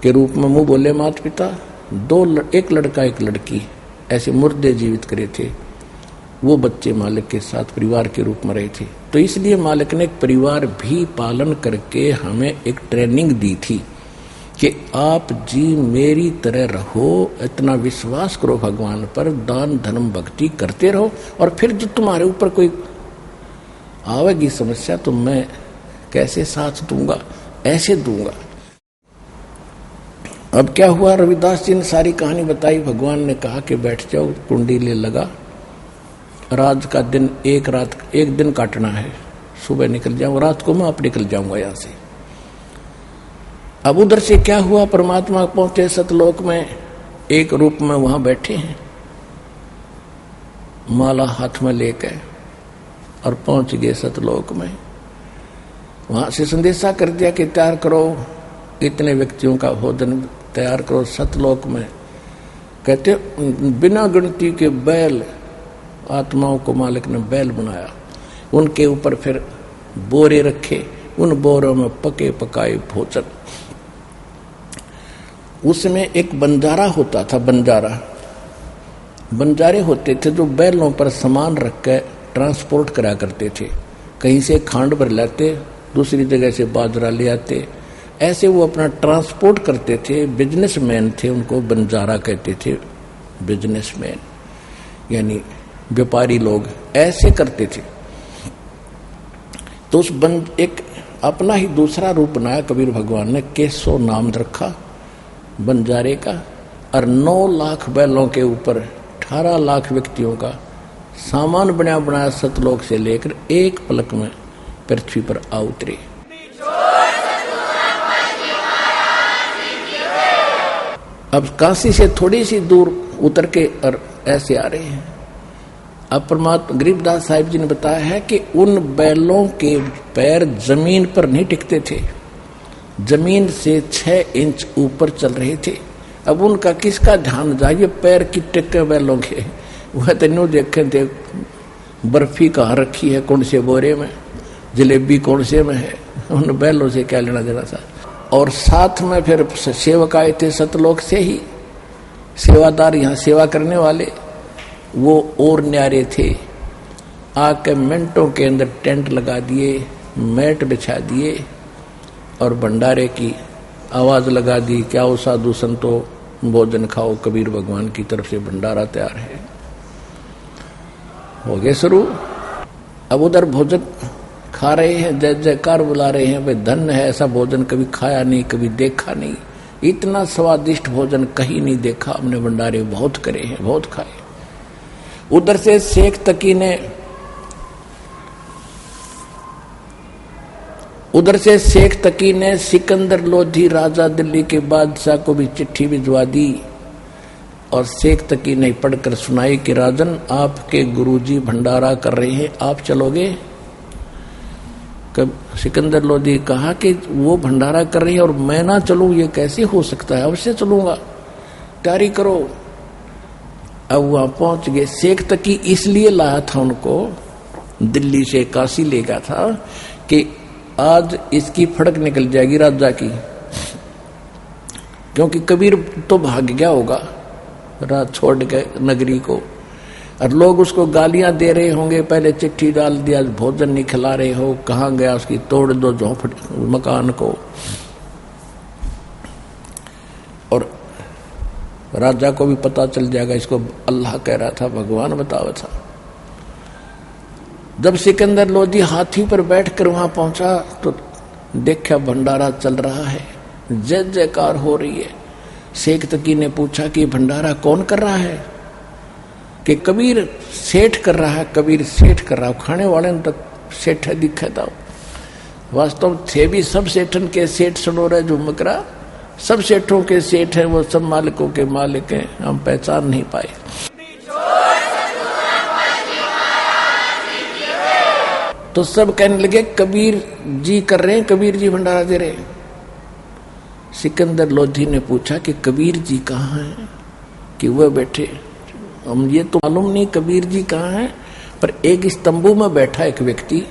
के रूप में मुंह बोले माता पिता, एक लड़का एक लड़की ऐसे मुर्दे जीवित करे थे। वो बच्चे मालिक के साथ परिवार के रूप में रहे थे। तो इसलिए मालिक ने एक परिवार भी पालन करके हमें एक ट्रेनिंग दी थी कि आप जी मेरी तरह रहो, इतना विश्वास करो भगवान पर, दान धर्म भक्ति करते रहो, और फिर जो तुम्हारे ऊपर कोई आवेगी समस्या तो मैं कैसे साथ दूंगा, ऐसे दूंगा। अब क्या हुआ, रविदास जी ने सारी कहानी बताई। भगवान ने कहा कि बैठ जाओ, कुंडी ले लगा, रात का दिन, एक दिन काटना है, सुबह निकल जाऊं, रात को मैं आप निकल जाऊंगा यहां से। अब उधर से क्या हुआ, परमात्मा पहुंचे सतलोक में, एक रूप में वहां बैठे हैं, माला हाथ में लेकर, और पहुंच गए सतलोक में। वहां से संदेशा कर दिया कि तैयार करो, इतने व्यक्तियों का भोजन तैयार करो सतलोक में। कहते बिना गिनती के बैल, आत्माओं को मालिक ने बैल बनाया, उनके ऊपर फिर बोरे रखे, उन बोरों में पके पकाए भोजन। उसमें एक बंजारा होता था, बंजारे होते थे जो बैलों पर सामान रख के ट्रांसपोर्ट करा करते थे। कहीं से खांड भर लाते, दूसरी जगह से बाजरा ले आते, ऐसे वो अपना ट्रांसपोर्ट करते थे। बिजनेसमैन थे, उनको बंजारा कहते थे, बिजनेसमैन यानी व्यापारी लोग ऐसे करते थे। तो उस एक अपना ही दूसरा रूप बनाया कबीर भगवान ने, केसो नाम रखा बंजारे का, और 9 लाख बैलों के ऊपर 18 लाख व्यक्तियों का सामान बनाया सतलोक से लेकर एक पलक में पृथ्वी पर आ उतरे। अब काशी से थोड़ी सी दूर उतर के और ऐसे आ रहे हैं। अब परमात्मा गरीबदास साहिब जी ने बताया है कि उन बैलों के पैर जमीन पर नहीं टिकते थे, जमीन से 6 इंच ऊपर चल रहे थे। अब उनका किसका ध्यान जाए, पैर की टिके बैलों के। वह तेनों देखे थे बर्फी कहाँ रखी है, कौन से बोरे में, जलेबी कौन से में है, उन बैलों से क्या लेना देना था। और साथ में फिर सेवक आए थे सतलोक से ही, सेवादार यहाँ सेवा करने वाले, वो और न्यारे थे। आके मिनटों के अंदर टेंट लगा दिए, मैट बिछा दिए और भंडारे की आवाज लगा दी, क्या हो साधु संतो भोजन खाओ, कबीर भगवान की तरफ से भंडारा तैयार है। हो गए शुरू। अब उधर भोजन खा रहे हैं, जय जयकार बुला रहे हैं, भाई धन्य है, ऐसा भोजन कभी खाया नहीं, कभी देखा नहीं, इतना स्वादिष्ट भोजन कहीं नहीं देखा हमने, भंडारे बहुत करे हैं, बहुत खाए। उधर से शेख तकी ने सिकंदर लोधी राजा दिल्ली के बादशाह को भी चिट्ठी भिजवा दी, और शेख तकी ने पढ़कर सुनाई कि राजन आपके गुरुजी भंडारा कर रहे हैं, आप चलोगे। कब सिकंदर लोधी कहा कि वो भंडारा कर रही है और मैं ना चलूं, ये कैसे हो सकता है, अवश्य चलूंगा, तैयारी करो। अब वहां पहुंच गए। शेख तकी इसलिए लाया था उनको, दिल्ली से काशी ले गया था कि आज इसकी फड़क निकल जाएगी राजा की, क्योंकि कबीर तो भाग गया होगा रात छोड़ के नगरी को, और लोग उसको गालियां दे रहे होंगे, पहले चिट्ठी डाल दिया, भोजन नहीं खिला रहे हो, कहाँ गया, उसकी तोड़ दो झोंपड़ी मकान को। और राजा को भी पता चल जाएगा, इसको अल्लाह कह रहा था, भगवान बतावा था। जब सिकंदर लोधी हाथी पर बैठकर वहां पहुंचा तो देखा भंडारा चल रहा है, जय जयकार हो रही है। शेख तकी ने पूछा कि भंडारा कौन कर रहा है, कि कबीर सेठ कर रहा है, कबीर सेठ कर रहा है। खाने वाले ने तक सेठ है दिखा था, वास्तव थे भी सब सेठन के सेठ सुनो रहे जो मकरा, सब सेठों के सेठ हैं, वो सब मालिकों के मालिक हैं, हम पहचान नहीं पाए। तो सब कहने लगे कबीर जी कर रहे हैं, कबीर जी भंडारा दे रहे हैं। सिकंदर लोधी ने पूछा कि कबीर जी कहाँ हैं, कि वह बैठे हम ये तो मालूम नहीं कबीर जी कहाँ हैं, पर एक इस तंबू में बैठा एक व्यक्ति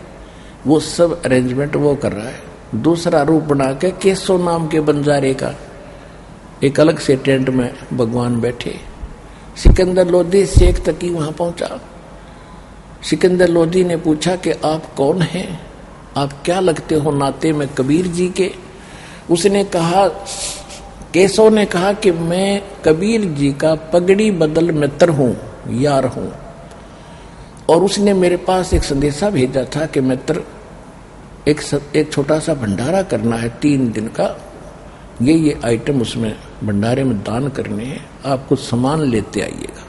वो सब अरेंजमेंट वो कर रहा है। दूसरा रूप बना के केसो नाम के बंजारे का एक अलग से टेंट में भगवान बैठे। सिकंदर लोधी शेख तक ही वहां पहुंचा। सिकंदर लोधी ने पूछा कि आप कौन हैं, आप क्या लगते हो नाते में कबीर जी के। उसने कहा, केशव ने कहा कि मैं कबीर जी का पगड़ी बदल मित्र हूं, यार हूं, और उसने मेरे पास एक संदेशा भेजा था कि मित्र एक छोटा सा भंडारा करना है 3 दिन का, ये आइटम उसमें भंडारे में दान करने हैं, आप कुछ सामान लेते आइएगा।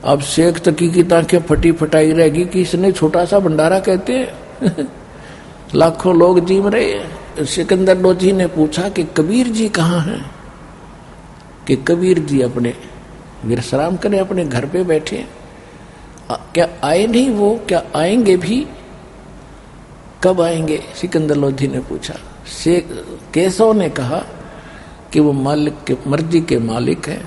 अब शेख तकी की तांखें फटी फटाई रहेगी कि इसने छोटा सा भंडारा कहते हैं लाखों लोग जीव रहे हैं। सिकंदर लोधी ने पूछा कि कबीर जी कहाँ हैं, कि कबीर जी अपने विश्राम करें, अपने घर पे बैठे। क्या आए नहीं वो, क्या आएंगे भी, कब आएंगे? सिकंदर लोधी ने पूछा। केशव ने कहा कि वो मालिक के मर्जी के मालिक हैं,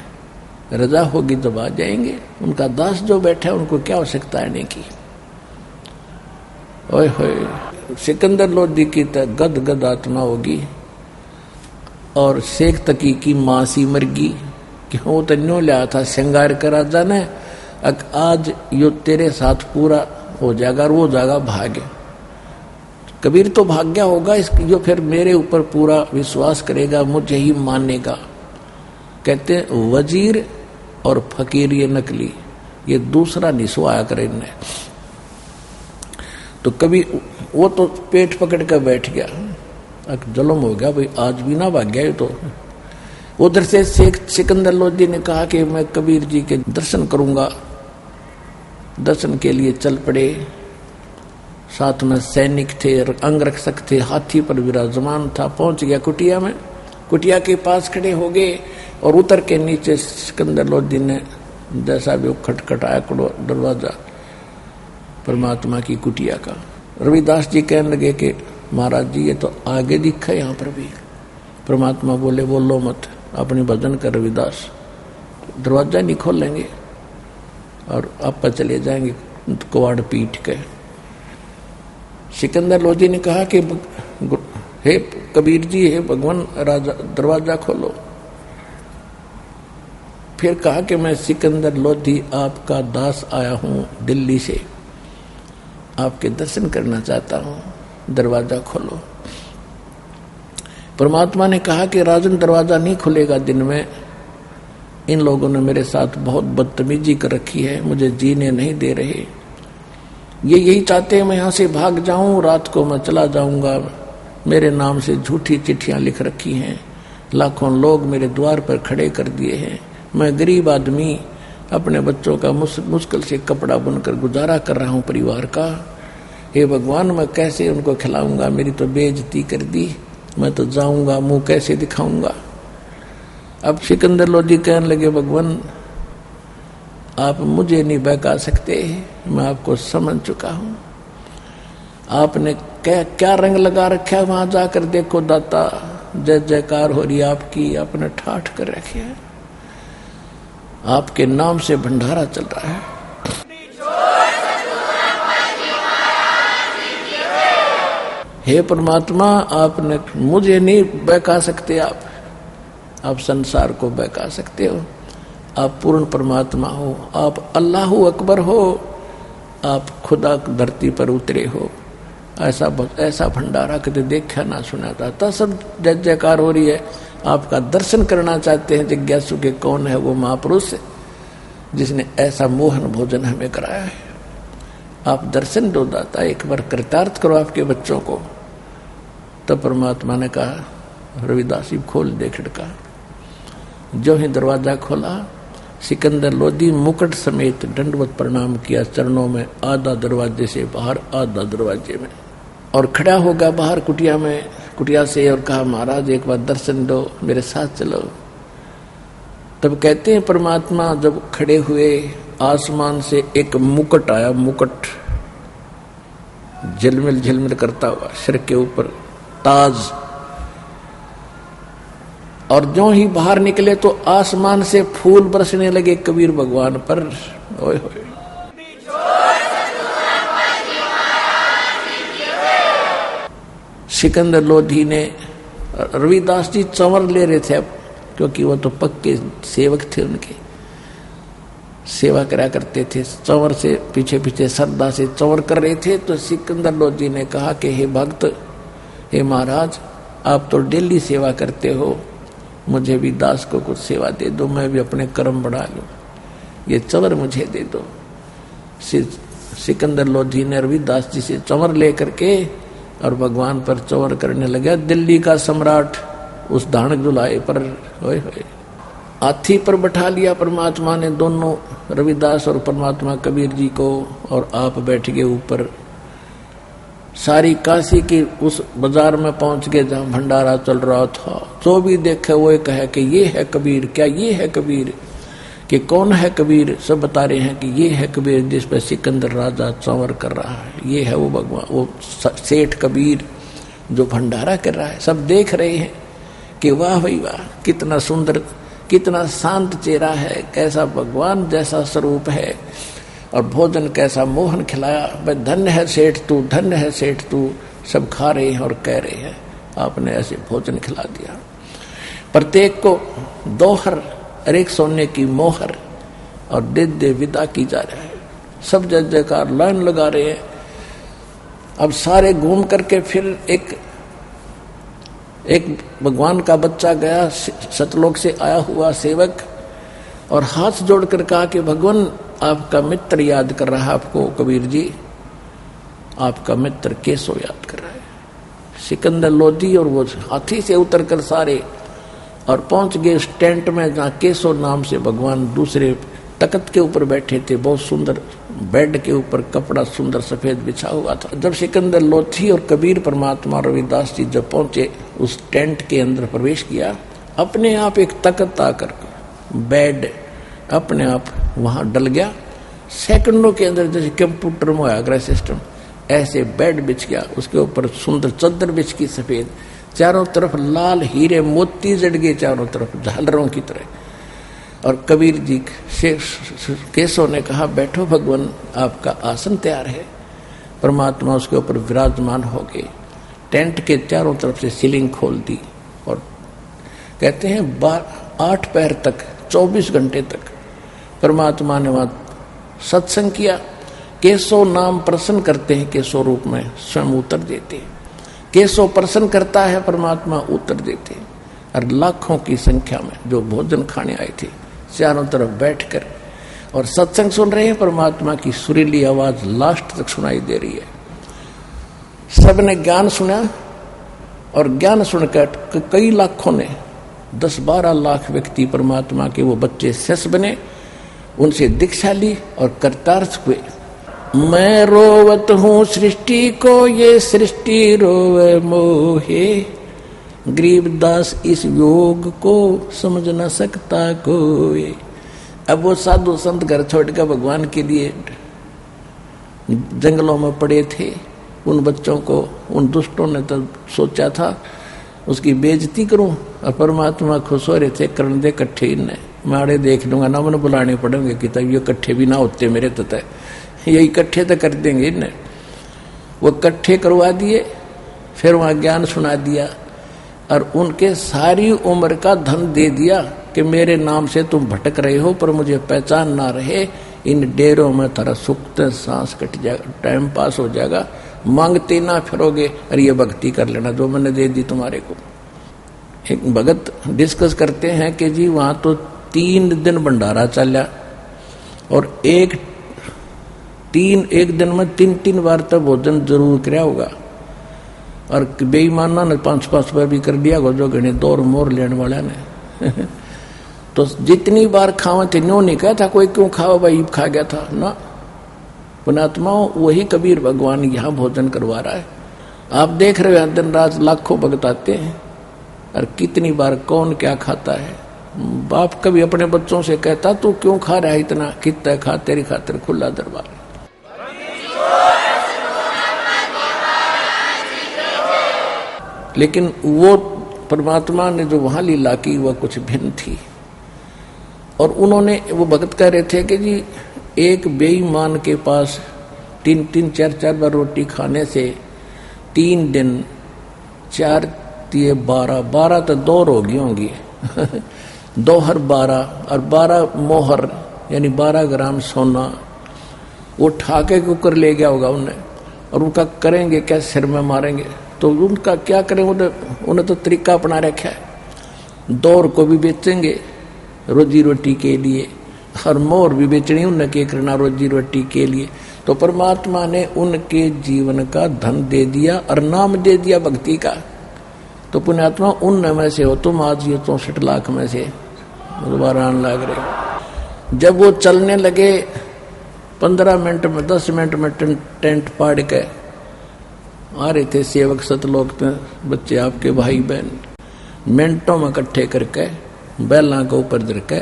रजा होगी तब आ जाएंगे। उनका दास जो बैठा है उनको क्या आवश्यकता आने की। ओए होए, सिकंदर लोधी की गद गद आत्मा होगी और शेख तकी की मां सी मरगी कि वो तो न्यों लिया था श्रृंगार का राजा ने, आज यो तेरे साथ पूरा हो जाएगा और वो जाएगा भाग्य। कबीर तो भाग्य होगा जो फिर मेरे ऊपर पूरा विश्वास करेगा, मुझे ही मानेगा। कहते वजीर और फकीर ये नकली, ये दूसरा निसो आया करे इनने। तो कभी वो तो पेट पकड़ कर बैठ गया, जुल्म हो गया भाई, आज भी ना भाग गया। तो उधर से सिकंदर लोधी ने कहा कि मैं कबीर जी के दर्शन करूंगा। दर्शन के लिए चल पड़े। साथ में सैनिक थे, अंगरक्षक थे, हाथी पर विराजमान था। पहुंच गया कुटिया में, कुटिया के पास खड़े हो गए और उतर के नीचे सिकंदर लोधी ने जैसा भी खटखटाया दरवाजा परमात्मा की कुटिया का। रविदास जी कहने लगे कि महाराज जी ये तो आगे दिखा है यहाँ पर भी। परमात्मा बोले बोलो मत, अपनी भजन कर रविदास, दरवाजा नहीं खोलेंगे और आप पर चले जाएंगे कुवाड़ पीट के। सिकंदर लोधी ने कहा कि हे कबीर जी, हे भगवान राजा, दरवाजा खोलो। फिर कहा कि मैं सिकंदर लोधी आपका दास आया हूं दिल्ली से, आपके दर्शन करना चाहता हूं, दरवाजा खोलो। परमात्मा ने कहा कि राजन दरवाजा नहीं खुलेगा दिन में, इन लोगों ने मेरे साथ बहुत बदतमीजी कर रखी है, मुझे जीने नहीं दे रहे। ये यही चाहते हैं मैं यहां से भाग जाऊं, रात को मैं चला जाऊंगा। मेरे नाम से झूठी चिट्ठियां लिख रखी हैं, लाखों लोग मेरे द्वार पर खड़े कर दिए हैं। मैं गरीब आदमी अपने बच्चों का मुश्किल से कपड़ा बुनकर गुजारा कर रहा हूं परिवार का। हे भगवान, मैं कैसे उनको खिलाऊंगा, मेरी तो बेइज्जती कर दी, मैं तो जाऊंगा मुंह कैसे दिखाऊंगा। अब सिकंदर लोधी कहने लगे भगवान आप मुझे नहीं बहका सकते, मैं आपको समझ चुका हूं। आपने क्या रंग लगा रखा है, वहां जाकर देखो दाता, जय जयकार हो रही आपकी, आपने ठाठ कर रखे है, आपके नाम से भंडारा चल रहा है। हे परमात्मा, आपने मुझे नहीं बहका सकते, आप संसार को बहका सकते हो। आप पूर्ण परमात्मा हो, आप अल्लाह अकबर हो, आप खुदा धरती पर उतरे हो। ऐसा भंडारा कभी देखा ना सुना था। सब जय जयकार हो रही है। आपका दर्शन करना चाहते हैं जिज्ञासु के कौन है वो महापुरुष जिसने ऐसा मोहन भोजन हमें कराया है। आप दर्शन दो दाता, एक बार कृतार्थ करो आपके बच्चों को। तब परमात्मा ने कहा रविदास जी खोल दे खिड़का। जो ही दरवाजा खोला, सिकंदर लोधी मुकुट समेत दंडवत प्रणाम किया चरणों में, आधा दरवाजे से बाहर आधा दरवाजे में, और खड़ा होगा बाहर कुटिया से और कहा महाराज एक बार दर्शन दो, मेरे साथ चलो। तब कहते हैं परमात्मा जब खड़े हुए, आसमान से एक मुकुट आया, मुकुट झिलमिल झिलमिल करता हुआ, सिर के ऊपर ताज, और जो ही बाहर निकले तो आसमान से फूल बरसने लगे कबीर भगवान पर। ओए होए। सिकंदर लोधी ने, रविदास जी चंवर ले रहे थे अब, क्योंकि वो तो पक्के सेवक थे, उनके सेवा करा करते थे, चंवर से पीछे पीछे श्रद्धा से चंवर कर रहे थे। तो सिकंदर लोधी ने कहा कि हे भक्त, हे महाराज, आप तो डेली सेवा करते हो, मुझे भी दास को कुछ सेवा दे दो, मैं भी अपने कर्म बढ़ा लूं, ये चंवर मुझे दे दो। सिकंदर लोधी ने रविदास जी से चंवर लेकर के और भगवान पर चंवर करने लगा। दिल्ली का सम्राट उस धानक दुलाए पर होए होए हाथी पर बैठा लिया परमात्मा ने दोनों, रविदास और परमात्मा कबीर जी को, और आप बैठ गए ऊपर। सारी काशी की उस बाजार में पहुंच गए जहां भंडारा चल रहा था। जो भी देखे वो कहे कि ये है कबीर, क्या ये है कबीर, कि कौन है कबीर। सब बता रहे हैं कि ये है कबीर जिस पर सिकंदर राजा चंवर कर रहा है, ये है वो भगवान, वो सेठ कबीर जो भंडारा कर रहा है। सब देख रहे हैं कि वाह भाई वाह, कितना सुंदर, कितना शांत चेहरा है, कैसा भगवान जैसा स्वरूप है, और भोजन कैसा मोहन खिलाया। भाई धन्य है सेठ तू, धन्य है सेठ तू। सब खा रहे हैं और कह रहे हैं आपने ऐसे भोजन खिला दिया। प्रत्येक को 2 हर और 1 सोने की मोहर और दे विदा की जा रहा है। सब जय जयकार लाइन लगा रहे हैं। अब सारे घूम करके फिर एक भगवान का बच्चा गया, सतलोक से आया हुआ सेवक, और हाथ जोड़कर कहा कि भगवान आपका मित्र याद कर रहा है आपको, कबीर जी आपका मित्र केसो याद कर रहा है। सिकंदर लोधी और वो हाथी से उतरकर सारे और पहुंच गए उस टेंट में जहाँ केसो नाम से भगवान दूसरे तख्त के ऊपर बैठे थे। बहुत सुंदर बेड के ऊपर कपड़ा सुंदर सफेद बिछा हुआ था। जब सिकंदर लोधी और कबीर परमात्मा रविदास जी जब पहुंचे, उस टेंट के अंदर प्रवेश किया, अपने आप एक तख्त आकर बेड अपने आप वहां डल गया। सेकंडों के अंदर जैसे कंप्यूटर में होया ग्रह सिस्टम, ऐसे बेड बिछ गया। उसके ऊपर सुंदर चादर बिछ की सफेद, चारों तरफ लाल हीरे मोती जड़ गए, चारों तरफ झालरों की तरह। और कबीर जी केशव ने कहा बैठो भगवान, आपका आसन तैयार है। परमात्मा उसके ऊपर विराजमान हो गए। टेंट के चारों तरफ से सीलिंग खोल दी और कहते हैं 8 पहर तक 24 घंटे तक परमात्मा ने वहां सत्संग किया। केशव नाम प्रसन्न करते हैं, केशव रूप में स्वयं उतर देते हैं। केशव प्रसन्न करता है, परमात्मा उतर देते हैं। और लाखों की संख्या में जो भोजन खाने आए थे चारों तरफ बैठकर और सत्संग सुन रहे हैं। परमात्मा की सुरीली आवाज लास्ट तक सुनाई दे रही है। सबने ज्ञान सुना और ज्ञान सुनकर कई लाखों ने, 10-12 लाख व्यक्ति परमात्मा के वो बच्चे शिष्य बने, उनसे दीक्षा ली और कर्तार्थ हुए। मैं रोवत हूँ सृष्टि को, ये सृष्टि रोवे मोहे, गरीबदास इस योग को समझ न सकता कोई। अब वो साधु संत घर छोड़कर भगवान के लिए जंगलों में पड़े थे। उन बच्चों को उन दुष्टों ने तो सोचा था उसकी बेइज्जती करूं, और परमात्मा खुश हो रहे थे, करने दे इकट्ठे इन्हें, माड़े देख लूंगा ना, मैंने बुलाने पड़ेंगे कि तब ये इकट्ठे भी ना होते मेरे तथा, ये इकट्ठे तो कर देंगे इन्हें। वो इकट्ठे करवा दिए, फिर वहां ज्ञान सुना दिया और उनके सारी उम्र का धन दे दिया कि मेरे नाम से तुम भटक रहे हो पर मुझे पहचान ना रहे, इन डेरों में तारा सुख सांस कट जाएगा, टाइम पास हो जाएगा, मांगते ना फिरोगे और ये भक्ति कर लेना जो मैंने दे दी तुम्हारे को। एक भगत डिस्कस करते हैं कि जी वहां तो 3 दिन भंडारा चला और एक दिन में 3 बार तो भोजन जरूर कराया होगा, और बेईमाना ने 5-5 बार भी कर दिया जो घने दौर मोर लेने वाला ने तो जितनी बार खावा थे न्यों नहीं कहा था कोई क्यों खावा भाई खा गया था ना। पुणात्मा वही कबीर भगवान यहाँ भोजन करवा रहा है। आप देख रहे हो दिन रात लाखों भगत आते हैं और कितनी बार कौन क्या खाता है। बाप कभी अपने बच्चों से कहता तू क्यों खा रहा है इतना, कितना खा, तेरी खातिर खुला दरबार। लेकिन वो परमात्मा ने जो वहां लीला की वह कुछ भिन्न थी। और उन्होंने, वो भगत कह रहे थे कि जी एक बेईमान के पास 3-3 4-4 बार रोटी खाने से 3 दिन 4 दिए 12 तो 2 होगी होंगी 2 हर 12 और 12 मोहर यानी 12 ग्राम सोना वो ठाके के ऊपर ले गया होगा उन्हें। और उनका करेंगे क्या, सिर में मारेंगे। तो उनका क्या करें, उन्हें तो तरीका अपना रखा है, दौर को भी बेचेंगे रोजी रोटी के लिए और मोर भी बेचनी उन्हें के करना रोजी रोटी के लिए। तो परमात्मा ने उनके जीवन का धन दे दिया और नाम दे दिया भक्ति का। तो पुण्यात्मा उन में से हो तुम, आज ये 64 लाख में से दोबारा आने लग रहे। जब वो चलने लगे 15 मिनट में 10 मिनट में टेंट पाड़ के आ रहे थे सेवक सतलोक में, बच्चे आपके भाई बहन मिनटों में इकट्ठे करके बैला के ऊपर धर के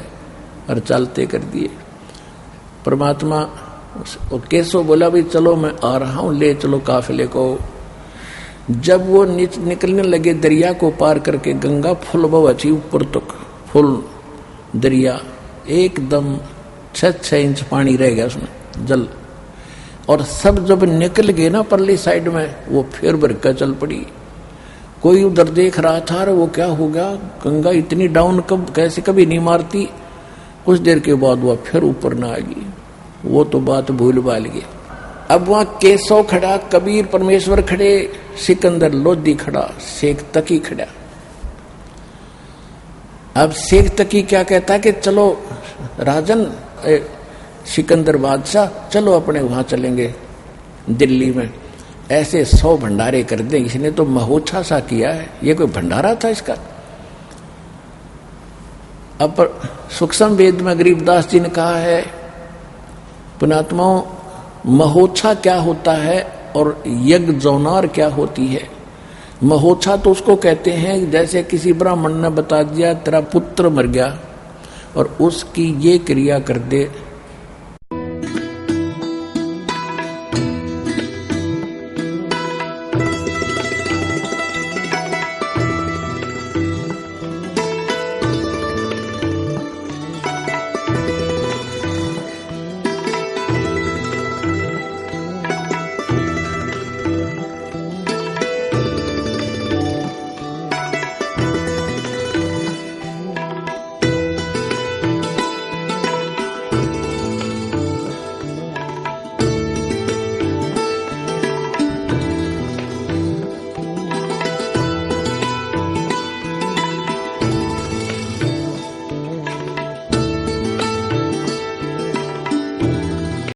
और चलते कर दिए। परमात्मा केसो बोला भी चलो मैं आ रहा हूं, ले चलो काफिले को। जब वो निकलने लगे दरिया को पार करके, गंगा फुल बची ऊपर तक, फुल दरिया एकदम 6-6 इंच पानी रह गया उसमें जल। और सब जब निकल गए ना परली साइड में, वो फिर भरकर चल पड़ी। कोई उधर देख रहा था, वो क्या हो गया, गंगा इतनी डाउन कब कैसे कभी नहीं मारती। कुछ देर के बाद वह फिर ऊपर ना आ गई। वो तो बात भूल भाल गई। अब वहां केशव खड़ा, कबीर परमेश्वर खड़े, सिकंदर लोधी खड़ा, शेख तकी खड़ा। अब शेख तकी क्या कहता है कि चलो राजन सिकंदर बादशाह, चलो अपने वहां चलेंगे दिल्ली में, ऐसे 100 भंडारे कर दें। इसने तो महोत्सव सा किया है, ये कोई भंडारा था इसका। अब सूक्ष्म वेद में गरीबदास जी ने कहा है, पुण्यात्माओं महोत्सव क्या होता है और यज्ञ जौनार क्या होती है। महोत्सव तो उसको कहते हैं जैसे किसी ब्राह्मण ने बता दिया तेरा पुत्र मर गया और उसकी ये क्रिया कर दे